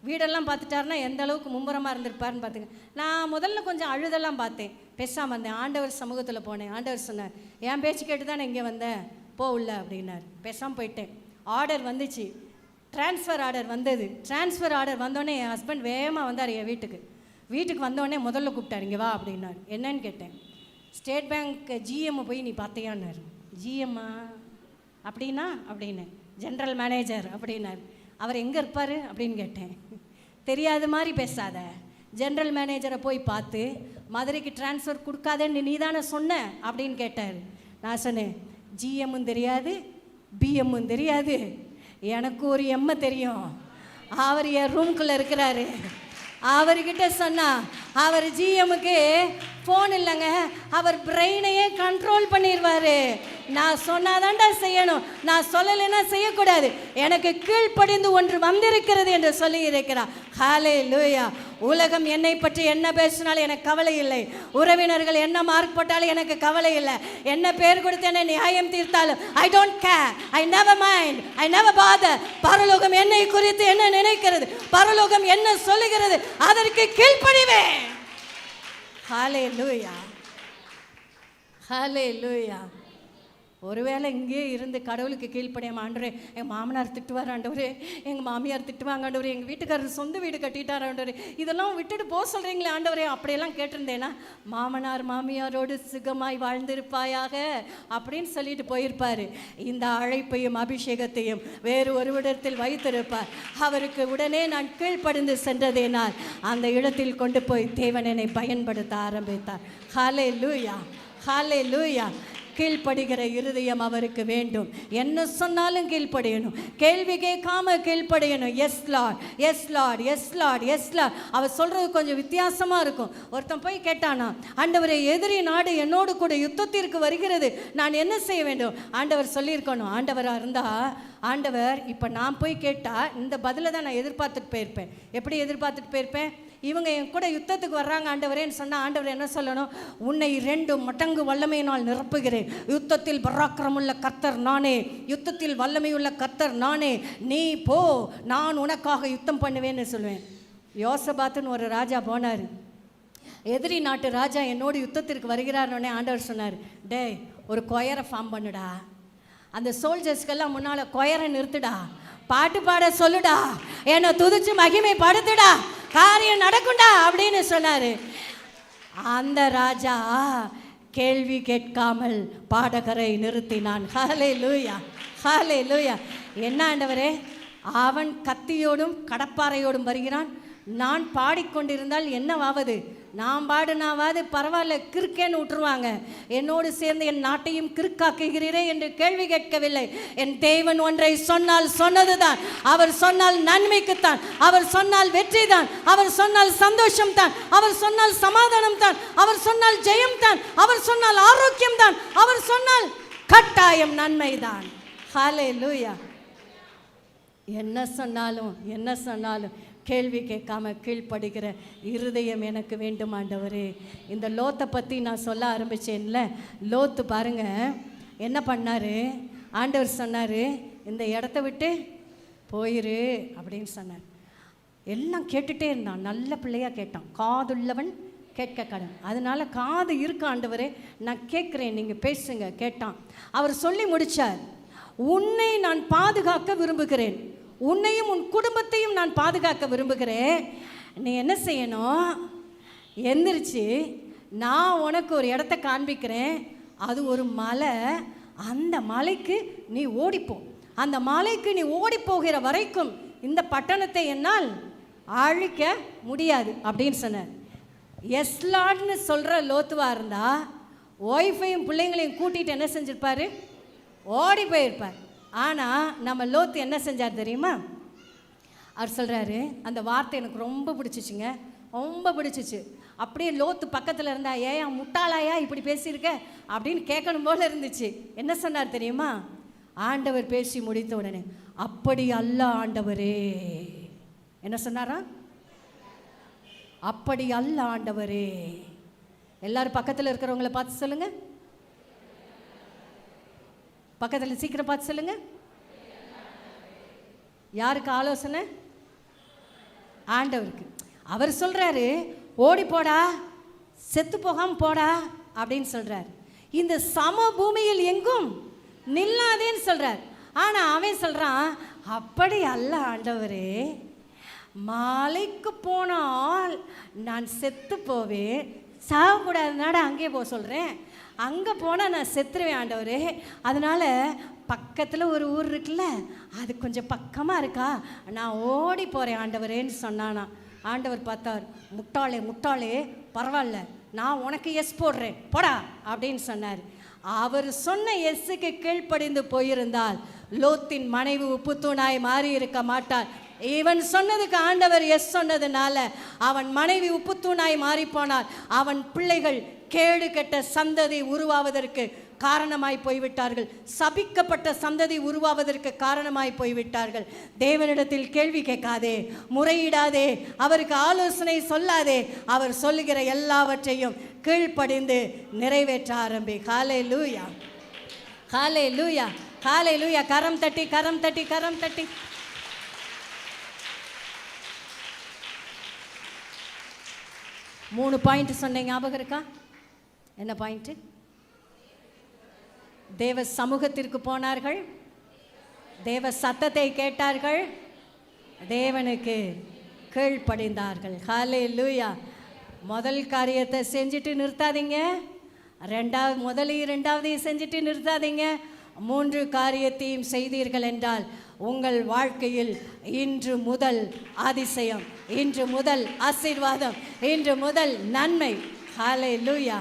வீடெல்லாம் பார்த்துட்டாருன்னா எந்த அளவுக்கு மும்முரமாக இருந்திருப்பாருன்னு பார்த்துங்க. நான் முதல்ல கொஞ்சம் அழுதெல்லாம் பார்த்தேன், பேசாமல் வந்தேன். ஆண்டவர் சமூகத்தில் போனேன். ஆண்டவர் சொன்னார், என் பேச்சு கேட்டு தானே இங்கே வந்தேன், போ உள்ள அப்படின்னார். பேசாமல் போயிட்டேன். ஆர்டர் வந்துச்சு, ட்ரான்ஸ்ஃபர் ஆர்டர் வந்தது. ட்ரான்ஸ்ஃபர் ஆர்டர் வந்தோடனே என் ஹஸ்பண்ட் வேகமாக வந்தார் என் வீட்டுக்கு வந்தோடனே முதல்ல கூப்பிட்டார், இங்கே வா அப்படின்னார். என்னன்னு கேட்டேன். ஸ்டேட் பேங்க் ஜிஎம்மை போய் நீ பார்த்தியான்னார். ஜிஎம்மா அப்படின்னா அப்படின்னு, ஜென்ரல் மேனேஜர் அப்படின்னார். அவர் எங்கே இருப்பார் அப்படின்னு கேட்டேன். தெரியாத மாதிரி பேசாத, ஜென்ரல் மேனேஜரை போய் பார்த்து மதுரைக்கு ட்ரான்ஸ்ஃபர் கொடுக்காதேன்னு நீ தானே சொன்ன அப்படின்னு கேட்டார். நான் சொன்னேன், ஜிஎம்மும் தெரியாது, பிஎம்மும் தெரியாது, எனக்கு ஒரு எம்மை தெரியும், அவர் என் ரூம்குள்ளே இருக்கிறாரு. அவர்கிட்ட சொன்னா அவர் ஜிஎம்முக்கு ஃபோன் இல்லைங்க, அவர் பிரெயினையே கண்ட்ரோல் பண்ணிடுவார். நான் சொன்னாதான்டா செய்யணும், நான் சொல்லலைன்னா செய்யக்கூடாது, எனக்கு கீழ்ப்படிந்து ஒன்று வந்திருக்கிறது என்று சொல்லி இருக்கிறார். ஹல்லேலூயா. உலகம் என்னை பற்றி என்ன பேசினாலும் எனக்கு கவலை இல்லை, உறவினர்கள் என்ன மார்க் போட்டாலும் எனக்கு கவலை இல்லை, என்ன பேர் கொடுத்து என்ன நியாயம் தீர்த்தாலும் I don't care, I never mind, I never bother. பரலோகம் என்னை குறித்து என்ன நினைக்கிறது, பரலோகம் என்ன சொல்லுகிறது, அதற்கு கீழ்ப்படிவேன். ஹல்லேலூயா, ஹல்லேலூயா. ஒருவேளை இங்கே இருந்து கடவுளுக்கு கீழ்ப்படியாம, ஆண்டவரே எங்கள் மாமனார் திட்டுவார், ஆண்டவரே எங்கள் மாமியார் திட்டுவாங்க, ஆண்டவரே எங்கள் வீட்டுக்காரர் சொந்த வீடு கட்டிட்டார், ஆண்டவரே இதெல்லாம் விட்டுட்டு போக சொல்கிறீங்களே ஆண்டவரே, அப்படியெல்லாம் கேட்டிருந்தேன்னா மாமனார் மாமியாரோடு சுகமாய் வாழ்ந்திருப்பாயாக அப்படின்னு சொல்லிட்டு போயிருப்பார். இந்த அழைப்பையும் அபிஷேகத்தையும் வேறு ஒரு இடத்தில் வைத்திருப்பார். அவருக்கு உடனே நான் கீழ்ப்படிந்து சென்றதேனால் அந்த இடத்தில் கொண்டு போய் தேவன் என்னை பயன்படுத்த ஆரம்பித்தார். ஹல்லேலூயா, ஹல்லேலூயா. கீழ்ப்படுகிற இருதயம் அவருக்கு வேண்டும். என்ன சொன்னாலும் கீழ்ப்படியணும், கேள்வி கேட்காம கீழ்ப்படியணும். Yes Lord, yes Lord, yes Lord, yes lord. அவர் சொல்றது கொஞ்சம் வித்தியாசமாக இருக்கும். ஒருத்தன் போய் கேட்டானா, ஆண்டவரை எதிரி நாடு என்னோடு கூட யுத்தத்திற்கு வருகிறது, நான் என்ன செய்ய வேண்டும்? ஆண்டவர் சொல்லியிருக்கணும். ஆண்டவராக இருந்தால் ஆண்டவர் இப்போ நான் போய் கேட்டால் இந்த பதிலை தான் நான் எதிர்பார்த்துட்டு போயிருப்பேன். எப்படி எதிர்பார்த்துட்டு போயிருப்பேன்? இவங்க என் கூட யுத்தத்துக்கு வர்றாங்க ஆண்டவரேன்னு சொன்னால் ஆண்டவர் என்ன சொல்லணும்? உன்னை 2 மடங்கு வல்லமையினால் நிரப்புகிறேன், யுத்தத்தில் பராக்கிரமுள்ள கர்த்தர் நானே, யுத்தத்தில் வல்லமையுள்ள கர்த்தர் நானே, நீ போ, நான் உனக்காக யுத்தம் பண்ணுவேன்னு சொல்லுவேன். யோசபாத்துன்னு ஒரு ராஜா போனார். எதிரி நாட்டு ராஜா என்னோடு யுத்தத்திற்கு வருகிறார்னே ஆண்டவர் சொன்னார், டே ஒரு கொயரை ஃபார்ம் பண்ணுடா, அந்த சோல்ஜர்ஸ்க்கெல்லாம் முன்னால் கொயரை நிறுத்துடா, பாட்டு பாட சொல்லுடா, என்னை துதிச்சு மகிமை படுத்துடா, காரியம் நடக்கும்டா அப்படின்னு சொன்னார். அந்த ராஜா கேள்வி கேட்காமல் பாடகரை நிறுத்தினான். ஹல்லேலூயா, ஹல்லேலூயா. என்ன ஆண்டவரே, அவன் கத்தியோடும் கடப்பாறையோடும் வருகிறான், நான் பாடிக்கொண்டிருந்தால் என்னவாவது? நான் பாடுனாவது பரவாயில்ல, கிறுக்கேன்னு விட்டுருவாங்க, என்னோடு சேர்ந்து என் நாட்டையும் கிறுக்காக்குகிறீரே என்று கேள்வி கேட்கவில்லை. என் தேவன் ஒன்றை சொன்னால் சொன்னதுதான், அவர் சொன்னால் நன்மைக்குத்தான், அவர் சொன்னால் வெற்றி தான், அவர் சொன்னால் சந்தோஷம் தான், அவர் சொன்னால் சமாதானம் தான், அவர் சொன்னால் ஜெயம் தான், அவர் சொன்னால் ஆரோக்கியம் தான், அவர் சொன்னால் கட்டாயம் நன்மை தான். ஹல்லேலூயா. என்ன சொன்னாலும் கேள்வி கேட்காம கீழ்ப்படுகிற இருதயம் எனக்கு வேண்டும் ஆண்டவரே. இந்த லோத்தை பற்றி நான் சொல்ல ஆரம்பித்தேன்ல, லோத்து பாருங்க என்ன பண்ணார்? ஆண்டவர் சொன்னார், இந்த இடத்த விட்டு போயிரு அப்படின்னு சொன்னார். எல்லாம் கேட்டுகிட்டே இருந்தான், நல்ல பிள்ளையாக கேட்டான், காதுள்ளவன் கேட்க கடன். அதனால காது இருக்க ஆண்டவரே, நான் கேட்குறேன், நீங்கள் பேசுங்க கேட்டான். அவர் சொல்லி முடித்தார், உன்னை நான் பாதுகாக்க விரும்புகிறேன், உன்னையும் உன் குடும்பத்தையும் நான் பாதுகாக்க விரும்புகிறேன். நீ என்ன செய்யணும்? எந்திரிச்சு நான் உனக்கு ஒரு இடத்த காண்பிக்கிறேன், அது ஒரு மலை, அந்த மலைக்கு நீ ஓடிப்போ, அந்த மலைக்கு நீ ஓடி போகிற வரைக்கும் இந்த பட்டணத்தை என்னால் அழிக்க முடியாது அப்படின்னு சொன்னார். எஸ் லார்ட்னு சொல்கிற லோத்துவாக இருந்தால் ஒய்ஃபையும் பிள்ளைங்களையும் கூட்டிகிட்டு என்ன செஞ்சுருப்பார்? ஓடி போயிருப்பார். ஆனால் நம்ம லோத்து என்ன செஞ்சார் தெரியுமா? அவர் சொல்கிறாரு, அந்த வார்த்தை எனக்கு ரொம்ப பிடிச்சிச்சுங்க, ரொம்ப பிடிச்சிச்சு. அப்படியே லோத்து பக்கத்தில் இருந்தா, ஏன் முட்டாளாயா இப்படி பேசியிருக்க அப்படின்னு கேட்கணும் போல இருந்துச்சு. என்ன சொன்னார் தெரியுமா? ஆண்டவர் பேசி முடித்த உடனே, அப்படி அல்ல ஆண்டவரே. என்ன சொன்னாரா? அப்படி அல்ல ஆண்டவரே. எல்லாரும் பக்கத்தில் இருக்கிறவங்கள பார்த்து சொல்லுங்க, பக்கத்தில் சீக்கிரம் பார்த்து சொல்லுங்க. யாருக்கு ஆலோசனை? ஆண்டவருக்கு. அவர் சொல்றாரு, ஓடி போடா, செத்து போகாம போடா அப்படின்னு சொல்றார். இந்த சம பூமியில் எங்கும் நில்லாதேன்னு சொல்றார். ஆனா அவன் சொல்றான், அப்படி அல்ல ஆண்டவரே, மாலைக்கு போனால் நான் செத்து போவேன், சாகக்கூடாதுனாட அங்கே போக சொல்கிறேன், அங்கே போனால் நான் செத்துருவேன் ஆண்டவரே, அதனால் பக்கத்தில் ஒரு ஊர் இருக்குல்ல, அது கொஞ்சம் பக்கமாக இருக்கா, நான் ஓடி போகிறேன் ஆண்டவரேன்னு சொன்னானா. ஆண்டவர் பார்த்தார், முட்டாளே முட்டாளே, பரவாயில்ல, நான் உனக்கு எஸ் போடுறேன் போடா அப்படின்னு சொன்னார். அவர் சொன்ன எஸ்ஸுக்கு கீழ்ப்படிந்து போயிருந்தால் லோத்தின் மனைவி உப்புத்தூணாய் மாறி இருக்க மாட்டார். இவன் சொன்னதுக்கு ஆண்டவர் எஸ் சொன்னதுனால அவன் மனைவி உப்புத்தூணாய் மாறி போனார். அவன் பிள்ளைகள் கேடு கெட்ட சந்ததி உருவாவதற்கு காரணமாய் போய்விட்டார்கள். சபிக்கப்பட்ட சந்ததி உருவாவதற்கு காரணமாய் போய்விட்டார்கள். தேவனிடத்தில் கேள்வி கேட்காதே, முறையிடாதே, அவருக்கு ஆலோசனை சொல்லாதே. அவர் சொல்லுகிற எல்லாவற்றையும் கீழ்ப்படிந்து நிறைவேற்ற ஆரம்பி. ஹல்லேலூயா, ஹல்லேலூயா, ஹல்லேலூயா. கரம் தட்டி கரம் தட்டி கரம் தட்டி. மூணு பாயிண்ட் சொன்னேன், ஞாபகம் இருக்கா? என்ன பாயிண்ட்? தேவ சமூகத்திற்கு போனார்கள், தேவ சத்தத்தை கேட்டார்கள், தேவனுக்கு கீழ்ப்படிந்தார்கள். ஹல்லேலூயா. முதல் காரியத்தை செஞ்சுட்டு நிறுத்தாதீங்க, ரெண்டாவதையும் செஞ்சுட்டு நிறுத்தாதீங்க. 3 காரியத்தையும் செய்தீர்கள் என்றால் உங்கள் வாழ்க்கையில் இன்று முதல் அதிசயம், இன்று முதல் ஆசீர்வாதம், இன்று முதல் நன்மை. ஹல்லேலூயா.